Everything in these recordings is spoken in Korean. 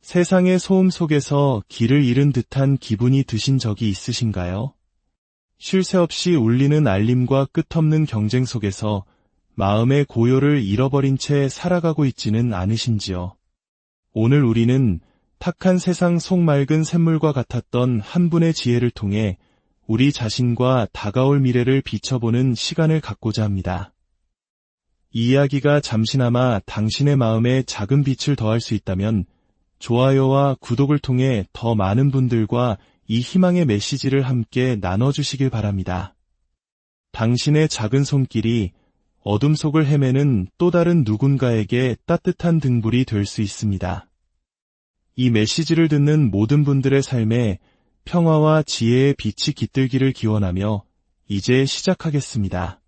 세상의 소음 속에서 길을 잃은 듯한 기분이 드신 적이 있으신가요? 쉴 새 없이 울리는 알림과 끝없는 경쟁 속에서 마음의 고요를 잃어버린 채 살아가고 있지는 않으신지요? 오늘 우리는 탁한 세상 속 맑은 샘물과 같았던 한 분의 지혜를 통해 우리 자신과 다가올 미래를 비춰보는 시간을 갖고자 합니다. 이 이야기가 잠시나마 당신의 마음에 작은 빛을 더할 수 있다면 좋아요와 구독을 통해 더 많은 분들과 이 희망의 메시지를 함께 나눠주시길 바랍니다. 당신의 작은 손길이 어둠 속을 헤매는 또 다른 누군가에게 따뜻한 등불이 될 수 있습니다. 이 메시지를 듣는 모든 분들의 삶에 평화와 지혜의 빛이 깃들기를 기원하며 이제 시작하겠습니다.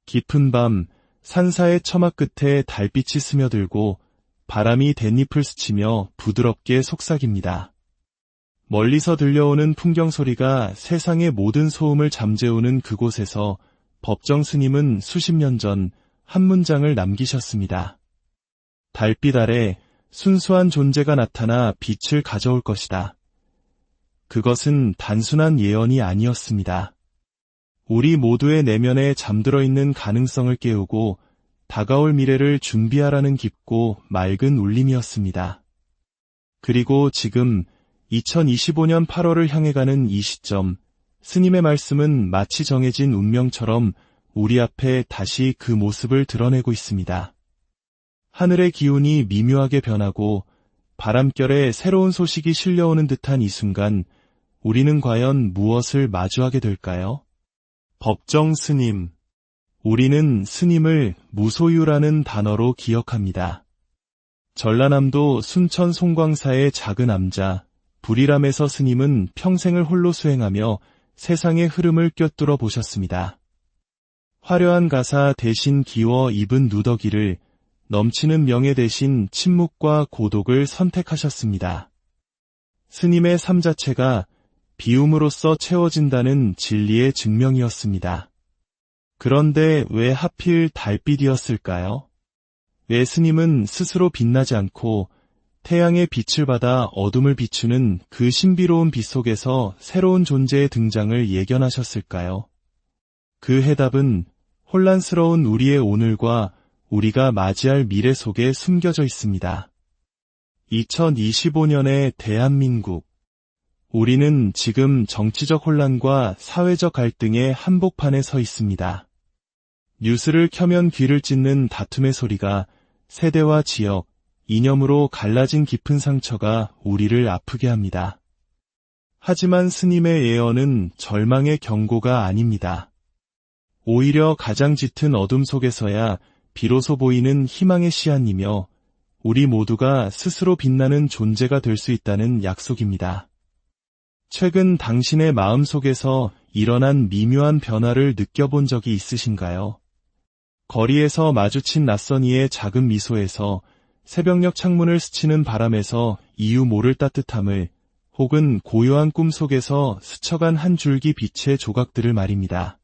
깊은 밤, 산사의 처막 끝에 달빛이 스며들고 바람이 댄잎을 스치며 부드럽게 속삭입니다. 멀리서 들려오는 풍경 소리가 세상의 모든 소음을 잠재우는 그곳에서 법정 스님은 수십 년 전 한 문장을 남기셨습니다. 달빛 아래 순수한 존재가 나타나 빛을 가져올 것이다. 그것은 단순한 예언이 아니었습니다. 우리 모두의 내면에 잠들어 있는 가능성을 깨우고 다가올 미래를 준비하라는 깊고 맑은 울림이었습니다. 그리고 지금 2025년 8월을 향해 가는 이 시점, 스님의 말씀은 마치 정해진 운명처럼 우리 앞에 다시 그 모습을 드러내고 있습니다. 하늘의 기운이 미묘하게 변하고 바람결에 새로운 소식이 실려오는 듯한 이 순간, 우리는 과연 무엇을 마주하게 될까요? 법정 스님. 우리는 스님을 무소유라는 단어로 기억합니다. 전라남도 순천 송광사의 작은 암자, 불이람에서 스님은 평생을 홀로 수행하며 세상의 흐름을 꿰뚫어 보셨습니다. 화려한 가사 대신 기워 입은 누더기를, 넘치는 명예 대신 침묵과 고독을 선택하셨습니다. 스님의 삶 자체가 비움으로써 채워진다는 진리의 증명이었습니다. 그런데 왜 하필 달빛이었을까요? 왜 스님은 스스로 빛나지 않고 태양의 빛을 받아 어둠을 비추는 그 신비로운 빛 속에서 새로운 존재의 등장을 예견하셨을까요? 그 해답은 혼란스러운 우리의 오늘과 우리가 맞이할 미래 속에 숨겨져 있습니다. 2025년의 대한민국. 우리는 지금 정치적 혼란과 사회적 갈등의 한복판에 서 있습니다. 뉴스를 켜면 귀를 찢는 다툼의 소리가 세대와 지역, 이념으로 갈라진 깊은 상처가 우리를 아프게 합니다. 하지만 스님의 예언은 절망의 경고가 아닙니다. 오히려 가장 짙은 어둠 속에서야 비로소 보이는 희망의 씨앗이며 우리 모두가 스스로 빛나는 존재가 될 수 있다는 약속입니다. 최근 당신의 마음 속에서 일어난 미묘한 변화를 느껴본 적이 있으신가요? 거리에서 마주친 낯선 이의 작은 미소에서, 새벽녘 창문을 스치는 바람에서 이유 모를 따뜻함을, 혹은 고요한 꿈 속에서 스쳐간 한 줄기 빛의 조각들을 말입니다.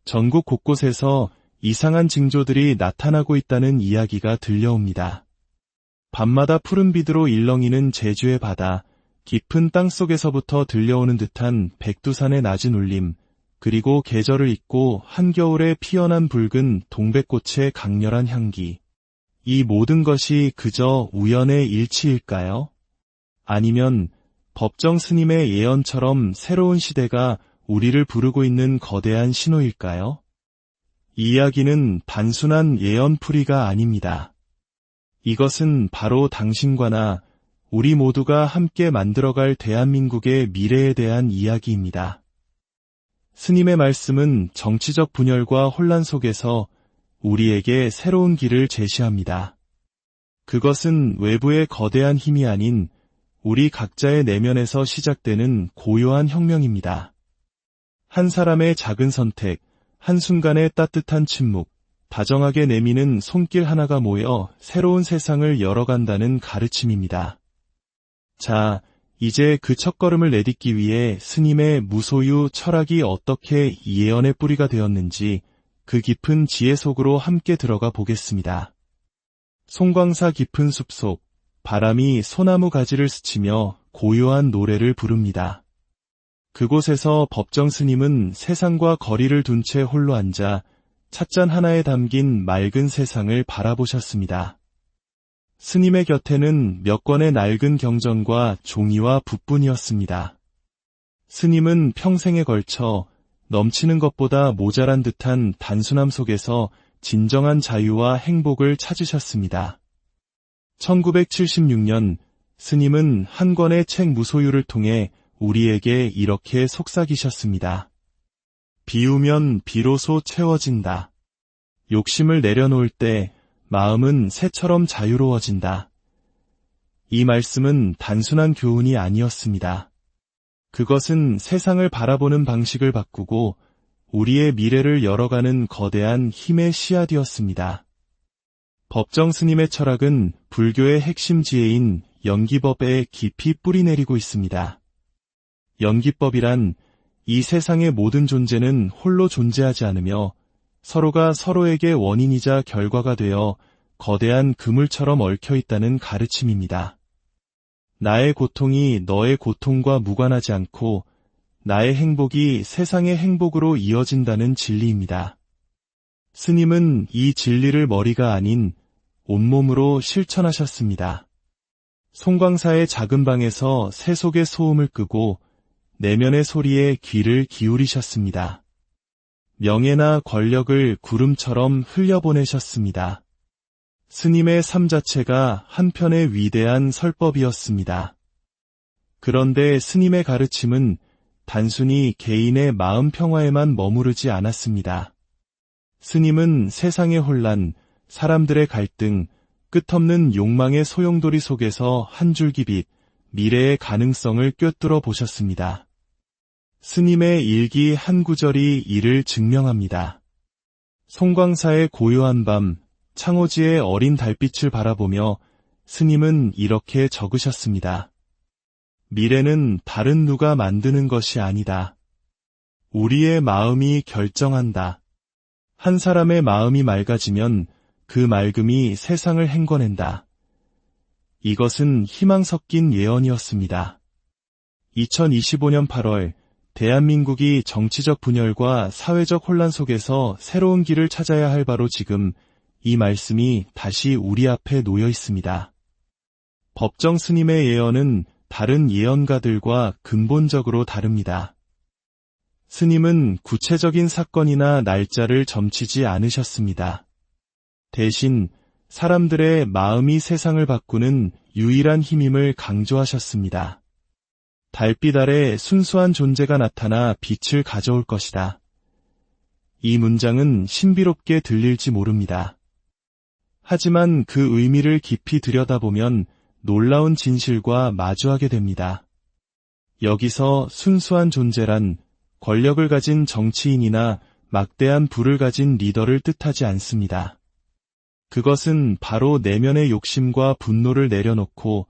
전국 곳곳에서 이상한 징조들이 나타나고 있다는 이야기가 들려옵니다. 밤마다 푸른 빛으로 일렁이는 제주의 바다, 깊은 땅속에서부터 들려오는 듯한 백두산의 낮은 울림, 그리고 계절을 잊고 한겨울에 피어난 붉은 동백꽃의 강렬한 향기. 이 모든 것이 그저 우연의 일치일까요? 아니면 법정 스님의 예언처럼 새로운 시대가 우리를 부르고 있는 거대한 신호일까요? 이 이야기는 단순한 예언풀이가 아닙니다. 이것은 바로 당신과 나, 우리 모두가 함께 만들어갈 대한민국의 미래에 대한 이야기입니다. 스님의 말씀은 정치적 분열과 혼란 속에서 우리에게 새로운 길을 제시합니다. 그것은 외부의 거대한 힘이 아닌 우리 각자의 내면에서 시작되는 고요한 혁명입니다. 한 사람의 작은 선택, 한순간의 따뜻한 침묵, 다정하게 내미는 손길 하나가 모여 새로운 세상을 열어간다는 가르침입니다. 자, 이제 그 첫걸음을 내딛기 위해 스님의 무소유 철학이 어떻게 이 예언의 뿌리가 되었는지 그 깊은 지혜 속으로 함께 들어가 보겠습니다. 송광사 깊은 숲속, 바람이 소나무 가지를 스치며 고요한 노래를 부릅니다. 그곳에서 법정 스님은 세상과 거리를 둔 채 홀로 앉아 찻잔 하나에 담긴 맑은 세상을 바라보셨습니다. 스님의 곁에는 몇 권의 낡은 경전과 종이와 붓뿐이었습니다. 스님은 평생에 걸쳐 넘치는 것보다 모자란 듯한 단순함 속에서 진정한 자유와 행복을 찾으셨습니다. 1976년 스님은 한 권의 책 무소유를 통해 우리에게 이렇게 속삭이셨습니다. 비우면 비로소 채워진다. 욕심을 내려놓을 때 마음은 새처럼 자유로워진다. 이 말씀은 단순한 교훈이 아니었습니다. 그것은 세상을 바라보는 방식을 바꾸고 우리의 미래를 열어가는 거대한 힘의 씨앗이었습니다. 법정 스님의 철학은 불교의 핵심 지혜인 연기법에 깊이 뿌리내리고 있습니다. 연기법이란 이 세상의 모든 존재는 홀로 존재하지 않으며 서로가 서로에게 원인이자 결과가 되어 거대한 그물처럼 얽혀 있다는 가르침입니다. 나의 고통이 너의 고통과 무관하지 않고 나의 행복이 세상의 행복으로 이어진다는 진리입니다. 스님은 이 진리를 머리가 아닌 온몸으로 실천하셨습니다. 송광사의 작은 방에서 새 속의 소음을 끄고 내면의 소리에 귀를 기울이셨습니다. 명예나 권력을 구름처럼 흘려보내셨습니다. 스님의 삶 자체가 한편의 위대한 설법이었습니다. 그런데 스님의 가르침은 단순히 개인의 마음 평화에만 머무르지 않았습니다. 스님은 세상의 혼란, 사람들의 갈등, 끝없는 욕망의 소용돌이 속에서 한 줄기 빛, 미래의 가능성을 꿰뚫어 보셨습니다. 스님의 일기 한 구절이 이를 증명합니다. 송광사의 고요한 밤, 창호지의 어린 달빛을 바라보며 스님은 이렇게 적으셨습니다. 미래는 다른 누가 만드는 것이 아니다. 우리의 마음이 결정한다. 한 사람의 마음이 맑아지면 그 맑음이 세상을 행궈낸다. 이것은 희망 섞인 예언이었습니다. 2025년 8월 대한민국이 정치적 분열과 사회적 혼란 속에서 새로운 길을 찾아야 할 바로 지금 이 말씀이 다시 우리 앞에 놓여 있습니다. 법정 스님의 예언은 다른 예언가들과 근본적으로 다릅니다. 스님은 구체적인 사건이나 날짜를 점치지 않으셨습니다. 대신 사람들의 마음이 세상을 바꾸는 유일한 힘임을 강조하셨습니다. 달빛 아래 순수한 존재가 나타나 빛을 가져올 것이다. 이 문장은 신비롭게 들릴지 모릅니다. 하지만 그 의미를 깊이 들여다보면 놀라운 진실과 마주하게 됩니다. 여기서 순수한 존재란 권력을 가진 정치인이나 막대한 부를 가진 리더를 뜻하지 않습니다. 그것은 바로 내면의 욕심과 분노를 내려놓고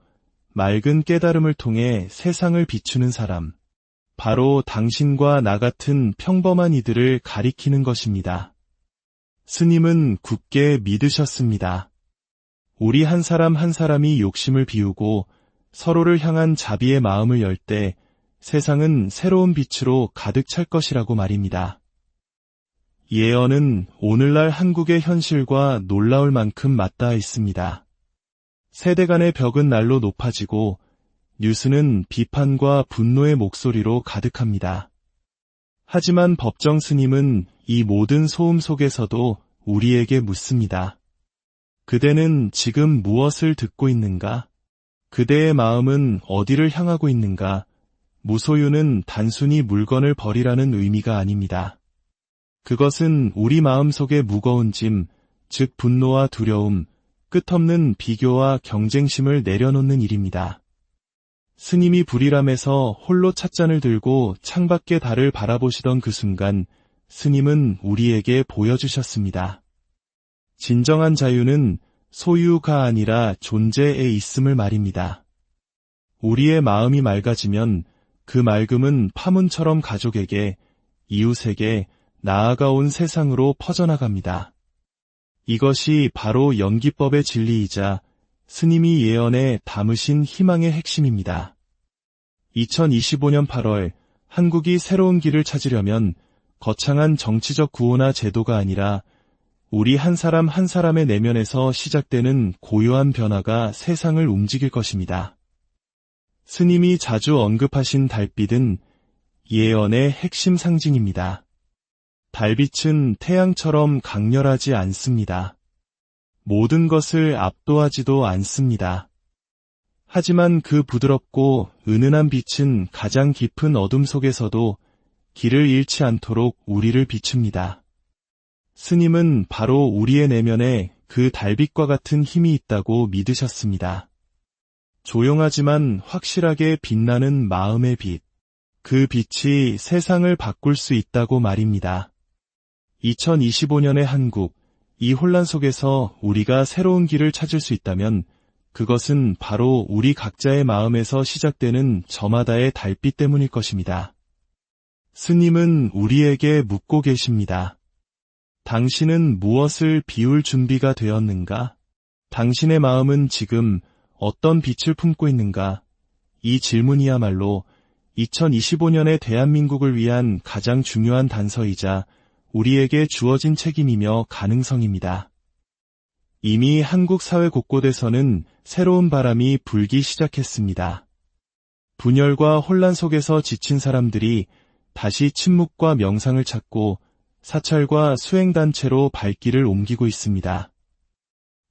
맑은 깨달음을 통해 세상을 비추는 사람, 바로 당신과 나 같은 평범한 이들을 가리키는 것입니다. 스님은 굳게 믿으셨습니다. 우리 한 사람 한 사람이 욕심을 비우고 서로를 향한 자비의 마음을 열 때 세상은 새로운 빛으로 가득 찰 것이라고 말입니다. 예언은 오늘날 한국의 현실과 놀라울 만큼 맞닿아 있습니다. 세대 간의 벽은 날로 높아지고 뉴스는 비판과 분노의 목소리로 가득합니다. 하지만 법정 스님은 이 모든 소음 속에서도 우리에게 묻습니다. 그대는 지금 무엇을 듣고 있는가? 그대의 마음은 어디를 향하고 있는가? 무소유는 단순히 물건을 버리라는 의미가 아닙니다. 그것은 우리 마음속의 무거운 짐, 즉 분노와 두려움, 끝없는 비교와 경쟁심을 내려놓는 일입니다. 스님이 불이람에서 홀로 찻잔을 들고 창밖의 달을 바라보시던 그 순간 스님은 우리에게 보여주셨습니다. 진정한 자유는 소유가 아니라 존재에 있음을 말입니다. 우리의 마음이 맑아지면 그 맑음은 파문처럼 가족에게, 이웃에게, 나아가 온 세상으로 퍼져나갑니다. 이것이 바로 연기법의 진리이자 스님이 예언에 담으신 희망의 핵심입니다. 2025년 8월 한국이 새로운 길을 찾으려면 거창한 정치적 구호나 제도가 아니라 우리 한 사람 한 사람의 내면에서 시작되는 고요한 변화가 세상을 움직일 것입니다. 스님이 자주 언급하신 달빛은 예언의 핵심 상징입니다. 달빛은 태양처럼 강렬하지 않습니다. 모든 것을 압도하지도 않습니다. 하지만 그 부드럽고 은은한 빛은 가장 깊은 어둠 속에서도 길을 잃지 않도록 우리를 비춥니다. 스님은 바로 우리의 내면에 그 달빛과 같은 힘이 있다고 믿으셨습니다. 조용하지만 확실하게 빛나는 마음의 빛. 그 빛이 세상을 바꿀 수 있다고 말입니다. 2025년의 한국, 이 혼란 속에서 우리가 새로운 길을 찾을 수 있다면 그것은 바로 우리 각자의 마음에서 시작되는 저마다의 달빛 때문일 것입니다. 스님은 우리에게 묻고 계십니다. 당신은 무엇을 비울 준비가 되었는가? 당신의 마음은 지금 어떤 빛을 품고 있는가? 이 질문이야말로 2025년의 대한민국을 위한 가장 중요한 단서이자 우리에게 주어진 책임이며 가능성입니다. 이미 한국 사회 곳곳에서는 새로운 바람이 불기 시작했습니다. 분열과 혼란 속에서 지친 사람들이 다시 침묵과 명상을 찾고 사찰과 수행단체로 발길을 옮기고 있습니다.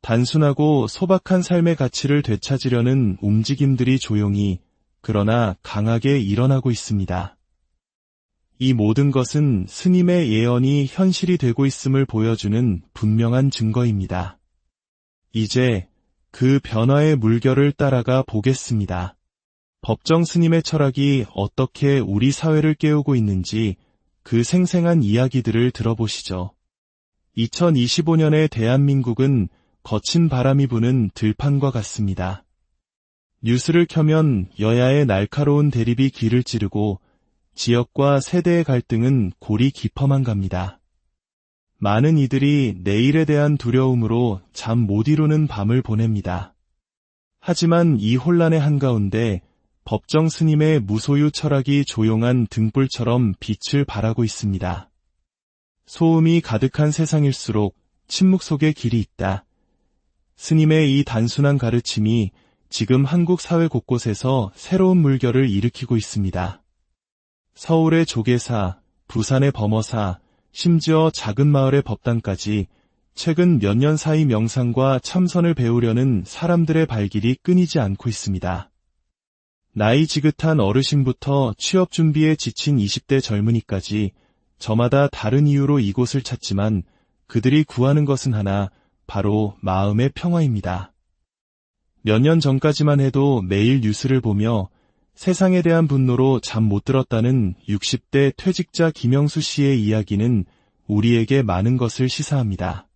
단순하고 소박한 삶의 가치를 되찾으려는 움직임들이 조용히 그러나 강하게 일어나고 있습니다. 이 모든 것은 스님의 예언이 현실이 되고 있음을 보여주는 분명한 증거입니다. 이제 그 변화의 물결을 따라가 보겠습니다. 법정 스님의 철학이 어떻게 우리 사회를 깨우고 있는지 그 생생한 이야기들을 들어보시죠. 2025년의 대한민국은 거친 바람이 부는 들판과 같습니다. 뉴스를 켜면 여야의 날카로운 대립이 귀를 찌르고 지역과 세대의 갈등은 골이 깊어만 갑니다. 많은 이들이 내일에 대한 두려움으로 잠 못 이루는 밤을 보냅니다. 하지만 이 혼란의 한가운데 법정 스님의 무소유 철학이 조용한 등불처럼 빛을 발하고 있습니다. 소음이 가득한 세상일수록 침묵 속에 길이 있다. 스님의 이 단순한 가르침이 지금 한국 사회 곳곳에서 새로운 물결을 일으키고 있습니다. 서울의 조계사, 부산의 범어사, 심지어 작은 마을의 법당까지 최근 몇 년 사이 명상과 참선을 배우려는 사람들의 발길이 끊이지 않고 있습니다. 나이 지긋한 어르신부터 취업 준비에 지친 20대 젊은이까지 저마다 다른 이유로 이곳을 찾지만 그들이 구하는 것은 하나, 바로 마음의 평화입니다. 몇 년 전까지만 해도 매일 뉴스를 보며 세상에 대한 분노로 잠 못 들었다는 60대 퇴직자 김영수 씨의 이야기는 우리에게 많은 것을 시사합니다.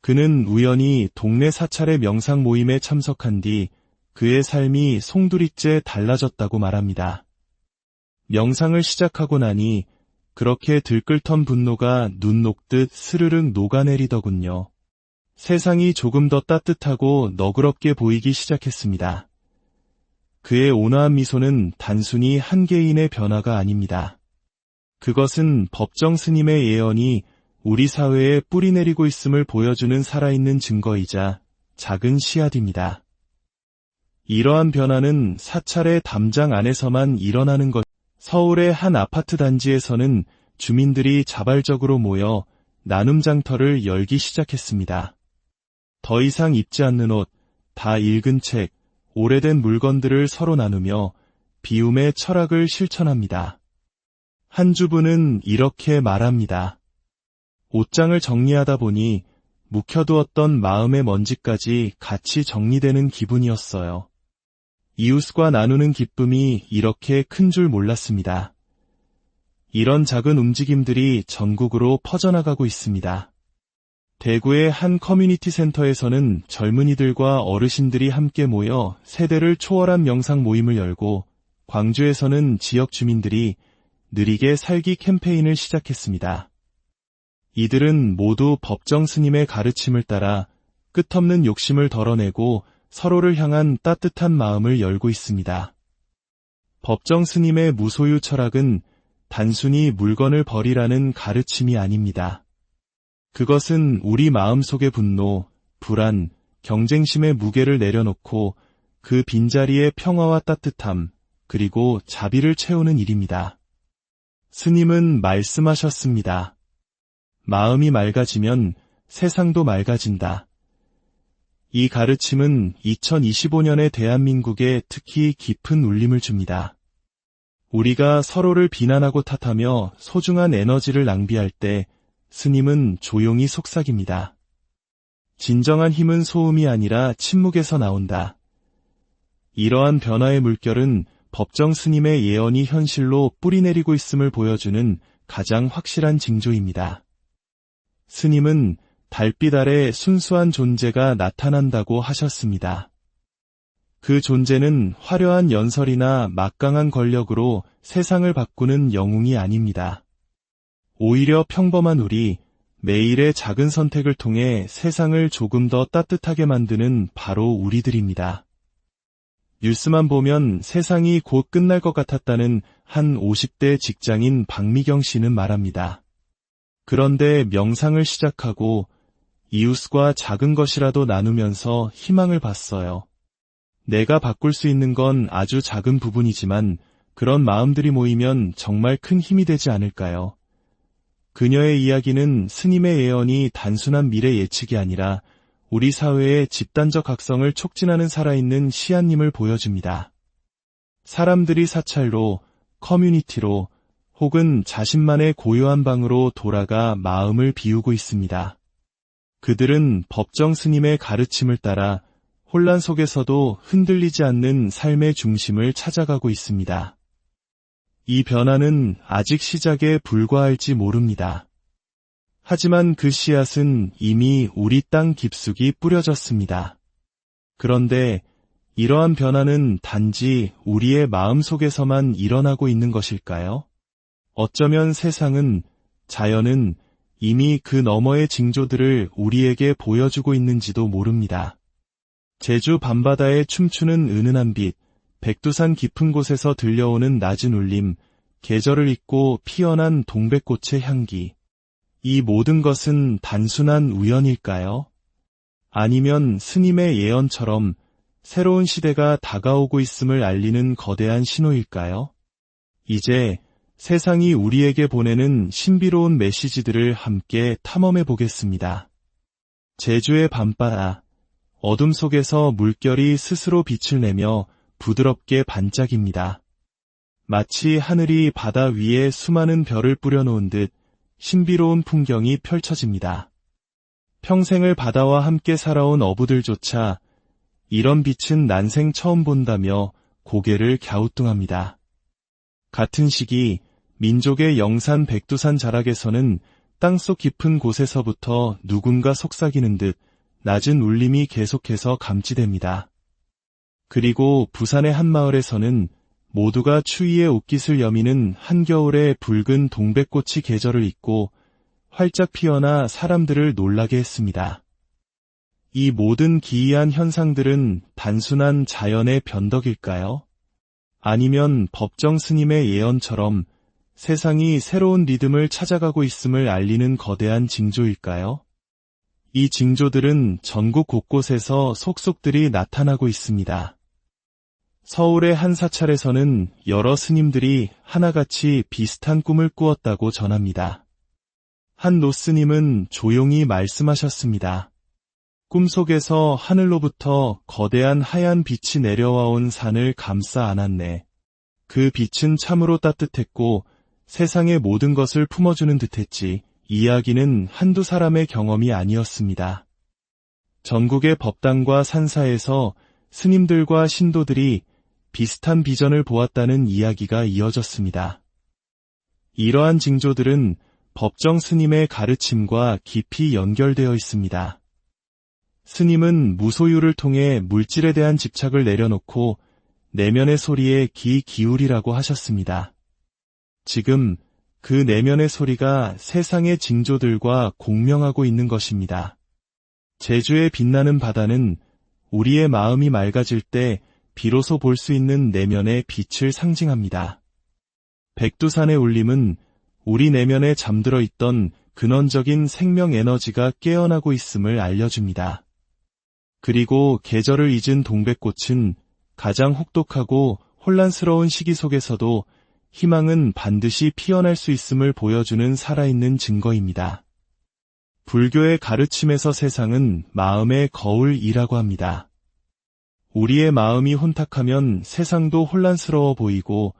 그는 우연히 동네 사찰의 명상 모임에 참석한 뒤 그의 삶이 송두리째 달라졌다고 말합니다. 명상을 시작하고 나니 그렇게 들끓던 분노가 눈 녹듯 스르륵 녹아내리더군요. 세상이 조금 더 따뜻하고 너그럽게 보이기 시작했습니다. 그의 온화한 미소는 단순히 한 개인의 변화가 아닙니다. 그것은 법정 스님의 예언이 우리 사회에 뿌리내리고 있음을 보여주는 살아있는 증거이자 작은 씨앗입니다. 이러한 변화는 사찰의 담장 안에서만 일어나는 것. 서울의 한 아파트 단지에서는 주민들이 자발적으로 모여 나눔 장터를 열기 시작했습니다. 더 이상 입지 않는 옷, 다 읽은 책, 오래된 물건들을 서로 나누며 비움의 철학을 실천합니다. 한 주부는 이렇게 말합니다. 옷장을 정리하다 보니 묵혀두었던 마음의 먼지까지 같이 정리되는 기분이었어요. 이웃과 나누는 기쁨이 이렇게 큰 줄 몰랐습니다. 이런 작은 움직임들이 전국으로 퍼져나가고 있습니다. 대구의 한 커뮤니티 센터에서는 젊은이들과 어르신들이 함께 모여 세대를 초월한 명상 모임을 열고 광주에서는 지역 주민들이 느리게 살기 캠페인을 시작했습니다. 이들은 모두 법정 스님의 가르침을 따라 끝없는 욕심을 덜어내고 서로를 향한 따뜻한 마음을 열고 있습니다. 법정 스님의 무소유 철학은 단순히 물건을 버리라는 가르침이 아닙니다. 그것은 우리 마음속의 분노, 불안, 경쟁심의 무게를 내려놓고 그 빈자리에 평화와 따뜻함, 그리고 자비를 채우는 일입니다. 스님은 말씀하셨습니다. 마음이 맑아지면 세상도 맑아진다. 이 가르침은 2025년의 대한민국에 특히 깊은 울림을 줍니다. 우리가 서로를 비난하고 탓하며 소중한 에너지를 낭비할 때 스님은 조용히 속삭입니다. 진정한 힘은 소음이 아니라 침묵에서 나온다. 이러한 변화의 물결은 법정 스님의 예언이 현실로 뿌리내리고 있음을 보여주는 가장 확실한 징조입니다. 스님은 달빛 아래 순수한 존재가 나타난다고 하셨습니다. 그 존재는 화려한 연설이나 막강한 권력으로 세상을 바꾸는 영웅이 아닙니다. 오히려 평범한 우리, 매일의 작은 선택을 통해 세상을 조금 더 따뜻하게 만드는 바로 우리들입니다. 뉴스만 보면 세상이 곧 끝날 것 같았다는 한 50대 직장인 박미경 씨는 말합니다. 그런데 명상을 시작하고 이웃과 작은 것이라도 나누면서 희망을 봤어요. 내가 바꿀 수 있는 건 아주 작은 부분이지만 그런 마음들이 모이면 정말 큰 힘이 되지 않을까요? 그녀의 이야기는 스님의 예언이 단순한 미래 예측이 아니라 우리 사회의 집단적 각성을 촉진하는 살아있는 시안님을 보여줍니다. 사람들이 사찰로, 커뮤니티로, 혹은 자신만의 고요한 방으로 돌아가 마음을 비우고 있습니다. 그들은 법정 스님의 가르침을 따라 혼란 속에서도 흔들리지 않는 삶의 중심을 찾아가고 있습니다. 이 변화는 아직 시작에 불과할지 모릅니다. 하지만 그 씨앗은 이미 우리 땅 깊숙이 뿌려졌습니다. 그런데 이러한 변화는 단지 우리의 마음속에서만 일어나고 있는 것일까요? 어쩌면 세상은, 자연은 이미 그 너머의 징조들을 우리에게 보여주고 있는지도 모릅니다. 제주 밤바다에 춤추는 은은한 빛, 백두산 깊은 곳에서 들려오는 낮은 울림, 계절을 잊고 피어난 동백꽃의 향기. 이 모든 것은 단순한 우연일까요? 아니면 스님의 예언처럼 새로운 시대가 다가오고 있음을 알리는 거대한 신호일까요? 이제 세상이 우리에게 보내는 신비로운 메시지들을 함께 탐험해 보겠습니다. 제주의 밤바다, 어둠 속에서 물결이 스스로 빛을 내며 부드럽게 반짝입니다. 마치 하늘이 바다 위에 수많은 별을 뿌려놓은 듯 신비로운 풍경이 펼쳐집니다. 평생을 바다와 함께 살아온 어부들조차 이런 빛은 난생 처음 본다며 고개를 갸우뚱합니다. 같은 시기 민족의 영산 백두산 자락에서는 땅속 깊은 곳에서부터 누군가 속삭이는 듯 낮은 울림이 계속해서 감지됩니다. 그리고 부산의 한 마을에서는 모두가 추위에 옷깃을 여미는 한겨울의 붉은 동백꽃이 계절을 잊고 활짝 피어나 사람들을 놀라게 했습니다. 이 모든 기이한 현상들은 단순한 자연의 변덕일까요? 아니면 법정 스님의 예언처럼 세상이 새로운 리듬을 찾아가고 있음을 알리는 거대한 징조일까요? 이 징조들은 전국 곳곳에서 속속들이 나타나고 있습니다. 서울의 한 사찰에서는 여러 스님들이 하나같이 비슷한 꿈을 꾸었다고 전합니다. 한 노스님은 조용히 말씀하셨습니다. 꿈속에서 하늘로부터 거대한 하얀 빛이 내려와온 산을 감싸 안았네. 그 빛은 참으로 따뜻했고 세상의 모든 것을 품어주는 듯했지. 이 이야기는 한두 사람의 경험이 아니었습니다. 전국의 법당과 산사에서 스님들과 신도들이 비슷한 비전을 보았다는 이야기가 이어졌습니다. 이러한 징조들은 법정 스님의 가르침과 깊이 연결되어 있습니다. 스님은 무소유를 통해 물질에 대한 집착을 내려놓고 내면의 소리에 귀 기울이라고 하셨습니다. 지금 그 내면의 소리가 세상의 징조들과 공명하고 있는 것입니다. 제주의 빛나는 바다는 우리의 마음이 맑아질 때 비로소 볼 수 있는 내면의 빛을 상징합니다. 백두산의 울림은 우리 내면에 잠들어 있던 근원적인 생명 에너지가 깨어나고 있음을 알려줍니다. 그리고 계절을 잊은 동백꽃은 가장 혹독하고 혼란스러운 시기 속에서도 희망은 반드시 피어날 수 있음을 보여주는 살아있는 증거입니다. 불교의 가르침에서 세상은 마음의 거울이라고 합니다. 우리의 마음이 혼탁하면 세상도 혼란스러워 보이고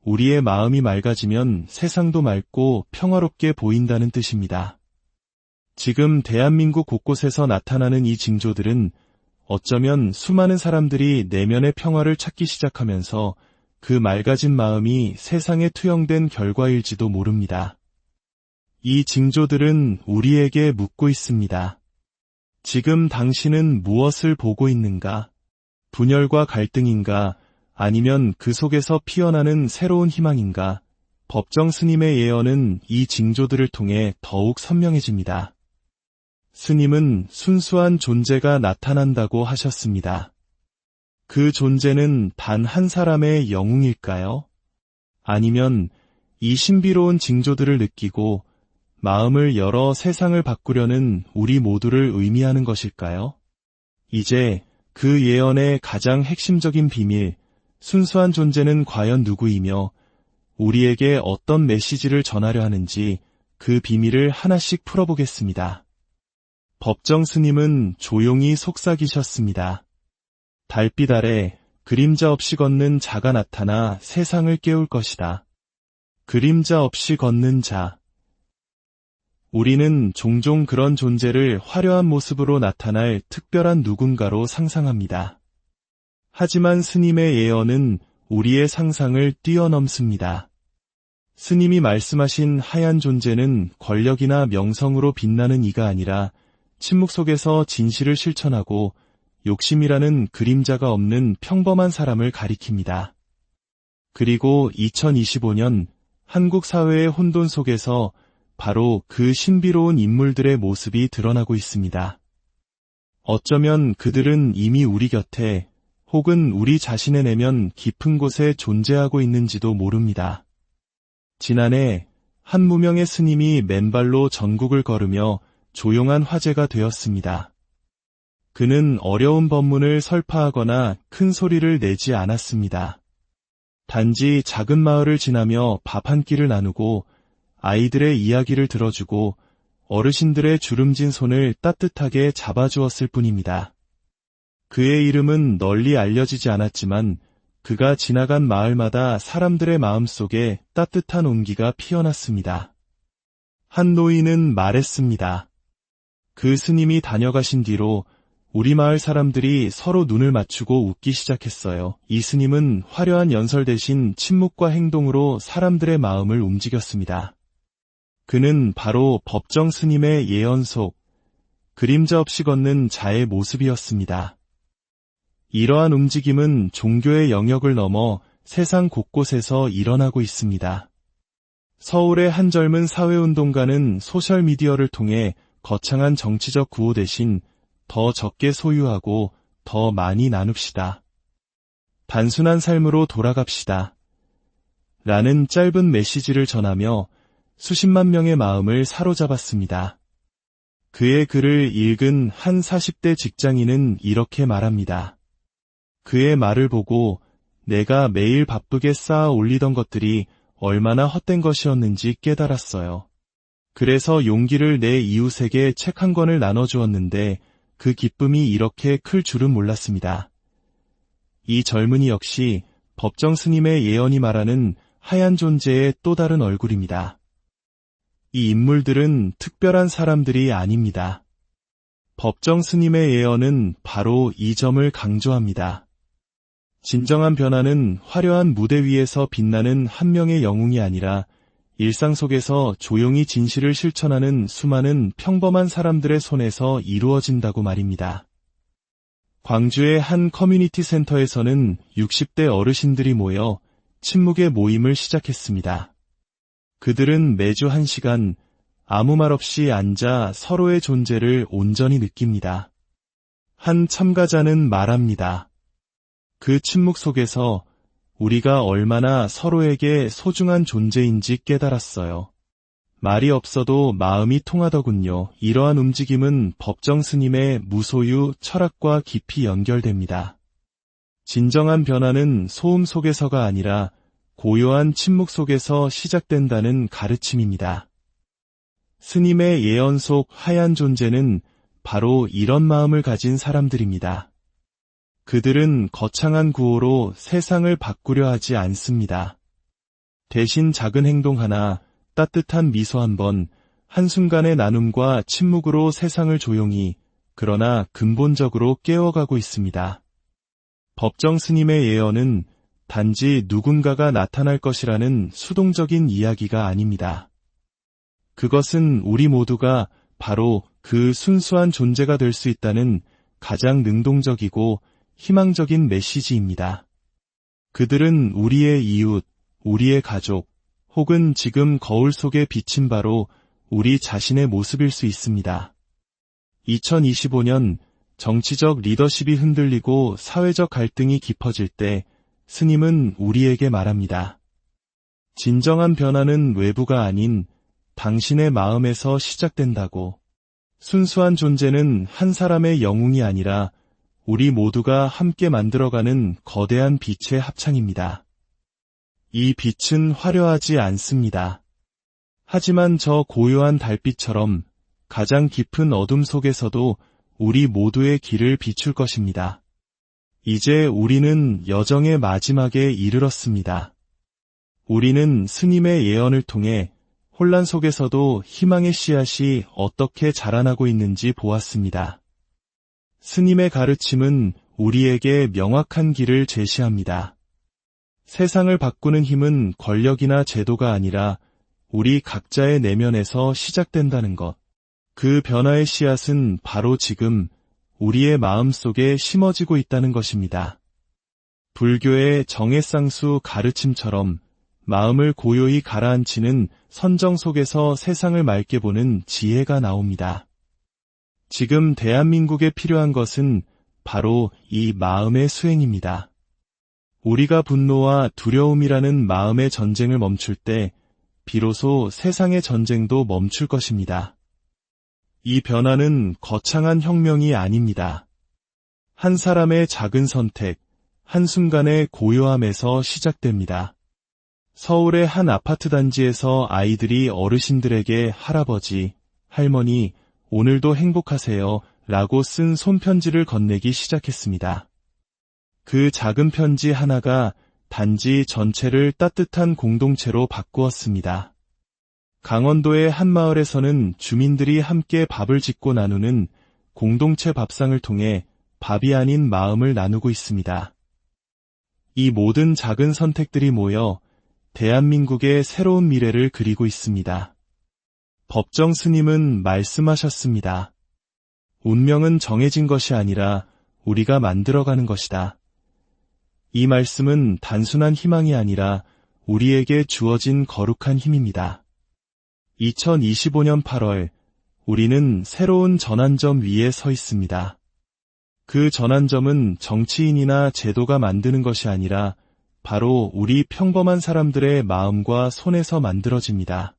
우리의 마음이 맑아지면 세상도 맑고 평화롭게 보인다는 뜻입니다. 지금 대한민국 곳곳에서 나타나는 이 징조들은 어쩌면 수많은 사람들이 내면의 평화를 찾기 시작하면서 그 맑아진 마음이 세상에 투영된 결과일지도 모릅니다. 이 징조들은 우리에게 묻고 있습니다. 지금 당신은 무엇을 보고 있는가? 분열과 갈등인가? 아니면 그 속에서 피어나는 새로운 희망인가? 법정 스님의 예언은 이 징조들을 통해 더욱 선명해집니다. 스님은 순수한 존재가 나타난다고 하셨습니다. 그 존재는 단 한 사람의 영웅일까요? 아니면 이 신비로운 징조들을 느끼고 마음을 열어 세상을 바꾸려는 우리 모두를 의미하는 것일까요? 이제 그 예언의 가장 핵심적인 비밀, 순수한 존재는 과연 누구이며 우리에게 어떤 메시지를 전하려 하는지 그 비밀을 하나씩 풀어보겠습니다. 법정 스님은 조용히 속삭이셨습니다. 달빛 아래 그림자 없이 걷는 자가 나타나 세상을 깨울 것이다. 그림자 없이 걷는 자. 우리는 종종 그런 존재를 화려한 모습으로 나타날 특별한 누군가로 상상합니다. 하지만 스님의 예언은 우리의 상상을 뛰어넘습니다. 스님이 말씀하신 하얀 존재는 권력이나 명성으로 빛나는 이가 아니라 침묵 속에서 진실을 실천하고 욕심이라는 그림자가 없는 평범한 사람을 가리킵니다. 그리고 2025년 한국 사회의 혼돈 속에서 바로 그 신비로운 인물들의 모습이 드러나고 있습니다. 어쩌면 그들은 이미 우리 곁에 혹은 우리 자신의 내면 깊은 곳에 존재하고 있는지도 모릅니다. 지난해 한 무명의 스님이 맨발로 전국을 걸으며 조용한 화제가 되었습니다. 그는 어려운 법문을 설파하거나 큰 소리를 내지 않았습니다. 단지 작은 마을을 지나며 밥 한 끼를 나누고 아이들의 이야기를 들어주고 어르신들의 주름진 손을 따뜻하게 잡아주었을 뿐입니다. 그의 이름은 널리 알려지지 않았지만 그가 지나간 마을마다 사람들의 마음속에 따뜻한 온기가 피어났습니다. 한 노인은 말했습니다. 그 스님이 다녀가신 뒤로 우리 마을 사람들이 서로 눈을 맞추고 웃기 시작했어요. 이 스님은 화려한 연설 대신 침묵과 행동으로 사람들의 마음을 움직였습니다. 그는 바로 법정 스님의 예언 속 그림자 없이 걷는 자의 모습이었습니다. 이러한 움직임은 종교의 영역을 넘어 세상 곳곳에서 일어나고 있습니다. 서울의 한 젊은 사회운동가는 소셜미디어를 통해 거창한 정치적 구호 대신 더 적게 소유하고 더 많이 나눕시다. 단순한 삶으로 돌아갑시다. 라는 짧은 메시지를 전하며 수십만 명의 마음을 사로잡았습니다. 그의 글을 읽은 한 40대 직장인은 이렇게 말합니다. 그의 말을 보고 내가 매일 바쁘게 쌓아 올리던 것들이 얼마나 헛된 것이었는지 깨달았어요. 그래서 용기를 내 이웃에게 책 한 권을 나눠주었는데 그 기쁨이 이렇게 클 줄은 몰랐습니다. 이 젊은이 역시 법정 스님의 예언이 말하는 하얀 존재의 또 다른 얼굴입니다. 이 인물들은 특별한 사람들이 아닙니다. 법정 스님의 예언은 바로 이 점을 강조합니다. 진정한 변화는 화려한 무대 위에서 빛나는 한 명의 영웅이 아니라 일상 속에서 조용히 진실을 실천하는 수많은 평범한 사람들의 손에서 이루어진다고 말입니다. 광주의 한 커뮤니티 센터에서는 60대 어르신들이 모여 침묵의 모임을 시작했습니다. 그들은 매주 1시간 아무 말 없이 앉아 서로의 존재를 온전히 느낍니다. 한 참가자는 말합니다. 그 침묵 속에서 우리가 얼마나 서로에게 소중한 존재인지 깨달았어요. 말이 없어도 마음이 통하더군요. 이러한 움직임은 법정 스님의 무소유 철학과 깊이 연결됩니다. 진정한 변화는 소음 속에서가 아니라 고요한 침묵 속에서 시작된다는 가르침입니다. 스님의 예언 속 하얀 존재는 바로 이런 마음을 가진 사람들입니다. 그들은 거창한 구호로 세상을 바꾸려 하지 않습니다. 대신 작은 행동 하나, 따뜻한 미소 한 번, 한순간의 나눔과 침묵으로 세상을 조용히, 그러나 근본적으로 깨워가고 있습니다. 법정 스님의 예언은 단지 누군가가 나타날 것이라는 수동적인 이야기가 아닙니다. 그것은 우리 모두가 바로 그 순수한 존재가 될 수 있다는 가장 능동적이고 희망적인 메시지입니다. 그들은 우리의 이웃, 우리의 가족, 혹은 지금 거울 속에 비친 바로 우리 자신의 모습일 수 있습니다. 2025년 정치적 리더십이 흔들리고 사회적 갈등이 깊어질 때 스님은 우리에게 말합니다. 진정한 변화는 외부가 아닌 당신의 마음에서 시작된다고. 순수한 존재는 한 사람의 영웅이 아니라 우리 모두가 함께 만들어가는 거대한 빛의 합창입니다. 이 빛은 화려하지 않습니다. 하지만 저 고요한 달빛처럼 가장 깊은 어둠 속에서도 우리 모두의 길을 비출 것입니다. 이제 우리는 여정의 마지막에 이르렀습니다. 우리는 스님의 예언을 통해 혼란 속에서도 희망의 씨앗이 어떻게 자라나고 있는지 보았습니다. 스님의 가르침은 우리에게 명확한 길을 제시합니다. 세상을 바꾸는 힘은 권력이나 제도가 아니라 우리 각자의 내면에서 시작된다는 것. 그 변화의 씨앗은 바로 지금 우리의 마음속에 심어지고 있다는 것입니다. 불교의 정해쌍수 가르침처럼 마음을 고요히 가라앉히는 선정 속에서 세상을 맑게 보는 지혜가 나옵니다. 지금 대한민국에 필요한 것은 바로 이 마음의 수행입니다. 우리가 분노와 두려움이라는 마음의 전쟁을 멈출 때 비로소 세상의 전쟁도 멈출 것입니다. 이 변화는 거창한 혁명이 아닙니다. 한 사람의 작은 선택, 한순간의 고요함에서 시작됩니다. 서울의 한 아파트 단지에서 아이들이 어르신들에게 할아버지, 할머니, 오늘도 행복하세요 라고 쓴 손편지를 건네기 시작했습니다. 그 작은 편지 하나가 단지 전체를 따뜻한 공동체로 바꾸었습니다. 강원도의 한 마을에서는 주민들이 함께 밥을 짓고 나누는 공동체 밥상을 통해 밥이 아닌 마음을 나누고 있습니다. 이 모든 작은 선택들이 모여 대한민국의 새로운 미래를 그리고 있습니다. 법정 스님은 말씀하셨습니다. 운명은 정해진 것이 아니라 우리가 만들어가는 것이다. 이 말씀은 단순한 희망이 아니라 우리에게 주어진 거룩한 힘입니다. 2025년 8월, 우리는 새로운 전환점 위에 서 있습니다. 그 전환점은 정치인이나 제도가 만드는 것이 아니라 바로 우리 평범한 사람들의 마음과 손에서 만들어집니다.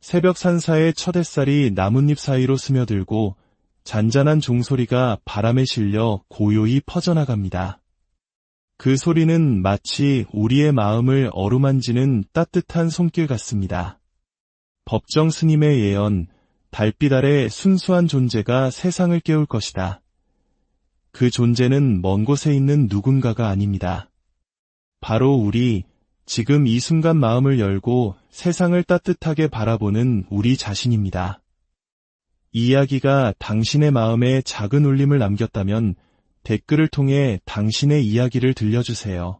새벽 산사의 첫 햇살이 나뭇잎 사이로 스며들고 잔잔한 종소리가 바람에 실려 고요히 퍼져나갑니다. 그 소리는 마치 우리의 마음을 어루만지는 따뜻한 손길 같습니다. 법정 스님의 예언, 달빛 아래 순수한 존재가 세상을 깨울 것이다. 그 존재는 먼 곳에 있는 누군가가 아닙니다. 바로 우리, 지금 이 순간 마음을 열고 세상을 따뜻하게 바라보는 우리 자신입니다. 이 이야기가 당신의 마음에 작은 울림을 남겼다면 댓글을 통해 당신의 이야기를 들려주세요.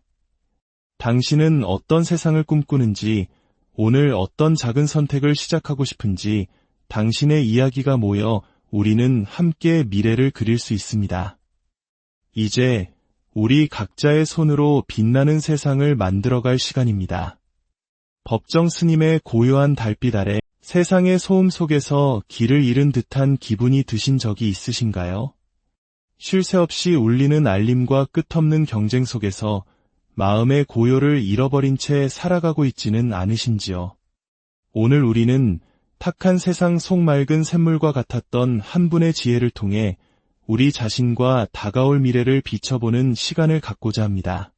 당신은 어떤 세상을 꿈꾸는지, 오늘 어떤 작은 선택을 시작하고 싶은지 당신의 이야기가 모여 우리는 함께 미래를 그릴 수 있습니다. 이제 우리 각자의 손으로 빛나는 세상을 만들어갈 시간입니다. 법정 스님의 고요한 달빛 아래 세상의 소음 속에서 길을 잃은 듯한 기분이 드신 적이 있으신가요? 쉴 새 없이 울리는 알림과 끝없는 경쟁 속에서 마음의 고요를 잃어버린 채 살아가고 있지는 않으신지요. 오늘 우리는 탁한 세상 속 맑은 샘물과 같았던 한 분의 지혜를 통해 우리 자신과 다가올 미래를 비춰보는 시간을 갖고자 합니다.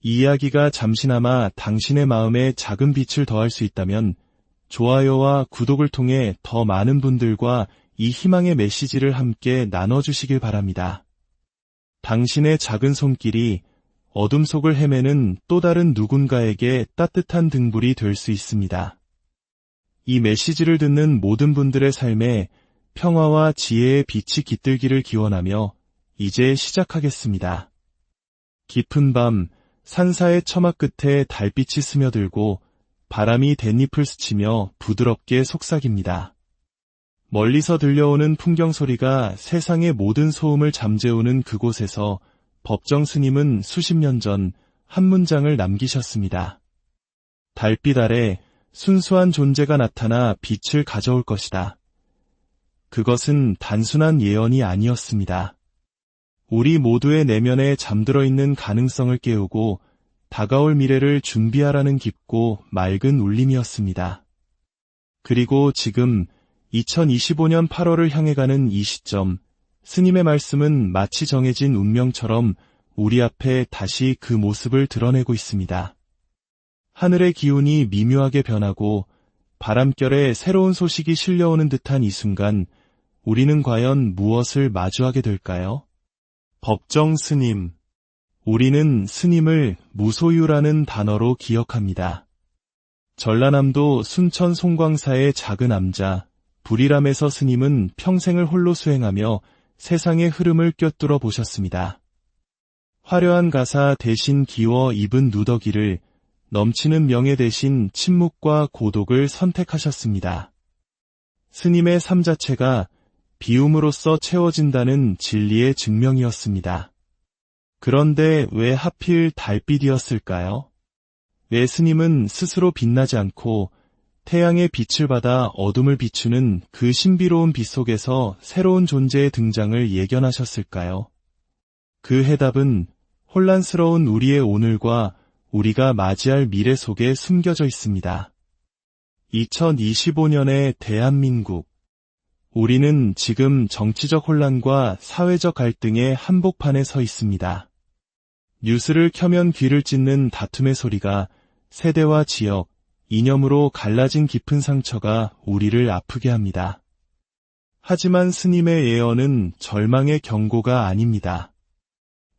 이 이야기가 잠시나마 당신의 마음에 작은 빛을 더할 수 있다면 좋아요와 구독을 통해 더 많은 분들과 이 희망의 메시지를 함께 나눠주시길 바랍니다. 당신의 작은 손길이 어둠 속을 헤매는 또 다른 누군가에게 따뜻한 등불이 될 수 있습니다. 이 메시지를 듣는 모든 분들의 삶에 평화와 지혜의 빛이 깃들기를 기원하며 이제 시작하겠습니다. 깊은 밤, 산사의 처막 끝에 달빛이 스며들고 바람이 댄잎을 스치며 부드럽게 속삭입니다. 멀리서 들려오는 풍경 소리가 세상의 모든 소음을 잠재우는 그곳에서 법정 스님은 수십 년 전 한 문장을 남기셨습니다. 달빛 아래 순수한 존재가 나타나 빛을 가져올 것이다. 그것은 단순한 예언이 아니었습니다. 우리 모두의 내면에 잠들어 있는 가능성을 깨우고 다가올 미래를 준비하라는 깊고 맑은 울림이었습니다. 그리고 지금 2025년 8월을 향해 가는 이 시점, 스님의 말씀은 마치 정해진 운명처럼 우리 앞에 다시 그 모습을 드러내고 있습니다. 하늘의 기운이 미묘하게 변하고 바람결에 새로운 소식이 실려오는 듯한 이 순간, 우리는 과연 무엇을 마주하게 될까요? 법정 스님. 우리는 스님을 무소유라는 단어로 기억합니다. 전라남도 순천 송광사의 작은 암자, 불이람에서 스님은 평생을 홀로 수행하며 세상의 흐름을 꿰뚫어 보셨습니다. 화려한 가사 대신 기워 입은 누더기를, 넘치는 명예 대신 침묵과 고독을 선택하셨습니다. 스님의 삶 자체가 비움으로써 채워진다는 진리의 증명이었습니다. 그런데 왜 하필 달빛이었을까요? 왜 스님은 스스로 빛나지 않고 태양의 빛을 받아 어둠을 비추는 그 신비로운 빛 속에서 새로운 존재의 등장을 예견하셨을까요? 그 해답은 혼란스러운 우리의 오늘과 우리가 맞이할 미래 속에 숨겨져 있습니다. 2025년의 대한민국. 우리는 지금 정치적 혼란과 사회적 갈등의 한복판에 서 있습니다. 뉴스를 켜면 귀를 찢는 다툼의 소리가 세대와 지역, 이념으로 갈라진 깊은 상처가 우리를 아프게 합니다. 하지만 스님의 예언은 절망의 경고가 아닙니다.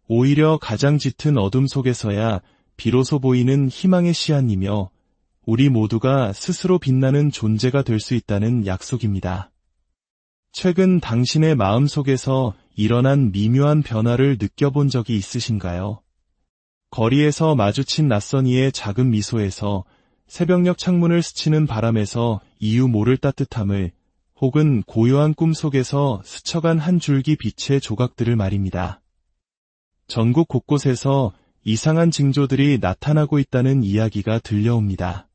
오히려 가장 짙은 어둠 속에서야 비로소 보이는 희망의 씨앗이며 우리 모두가 스스로 빛나는 존재가 될 수 있다는 약속입니다. 최근 당신의 마음 속에서 일어난 미묘한 변화를 느껴본 적이 있으신가요? 거리에서 마주친 낯선 이의 작은 미소에서, 새벽녘 창문을 스치는 바람에서 이유 모를 따뜻함을, 혹은 고요한 꿈 속에서 스쳐간 한 줄기 빛의 조각들을 말입니다. 전국 곳곳에서 이상한 징조들이 나타나고 있다는 이야기가 들려옵니다.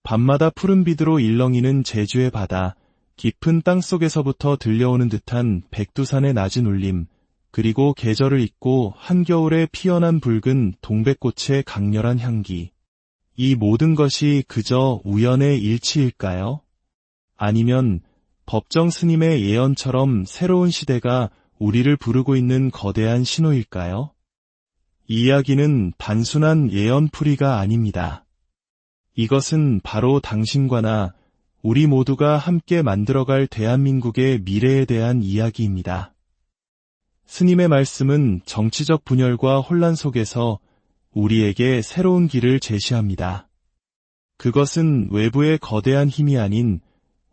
밤마다 푸른 빛으로 일렁이는 제주의 바다, 깊은 땅 속에서부터 들려오는 듯한 백두산의 낮은 울림, 그리고 계절을 잊고 한겨울에 피어난 붉은 동백꽃의 강렬한 향기. 이 모든 것이 그저 우연의 일치일까요? 아니면 법정 스님의 예언처럼 새로운 시대가 우리를 부르고 있는 거대한 신호일까요? 이 이야기는 단순한 예언풀이가 아닙니다. 이것은 바로 당신과 나, 우리 모두가 함께 만들어갈 대한민국의 미래에 대한 이야기입니다. 스님의 말씀은 정치적 분열과 혼란 속에서 우리에게 새로운 길을 제시합니다. 그것은 외부의 거대한 힘이 아닌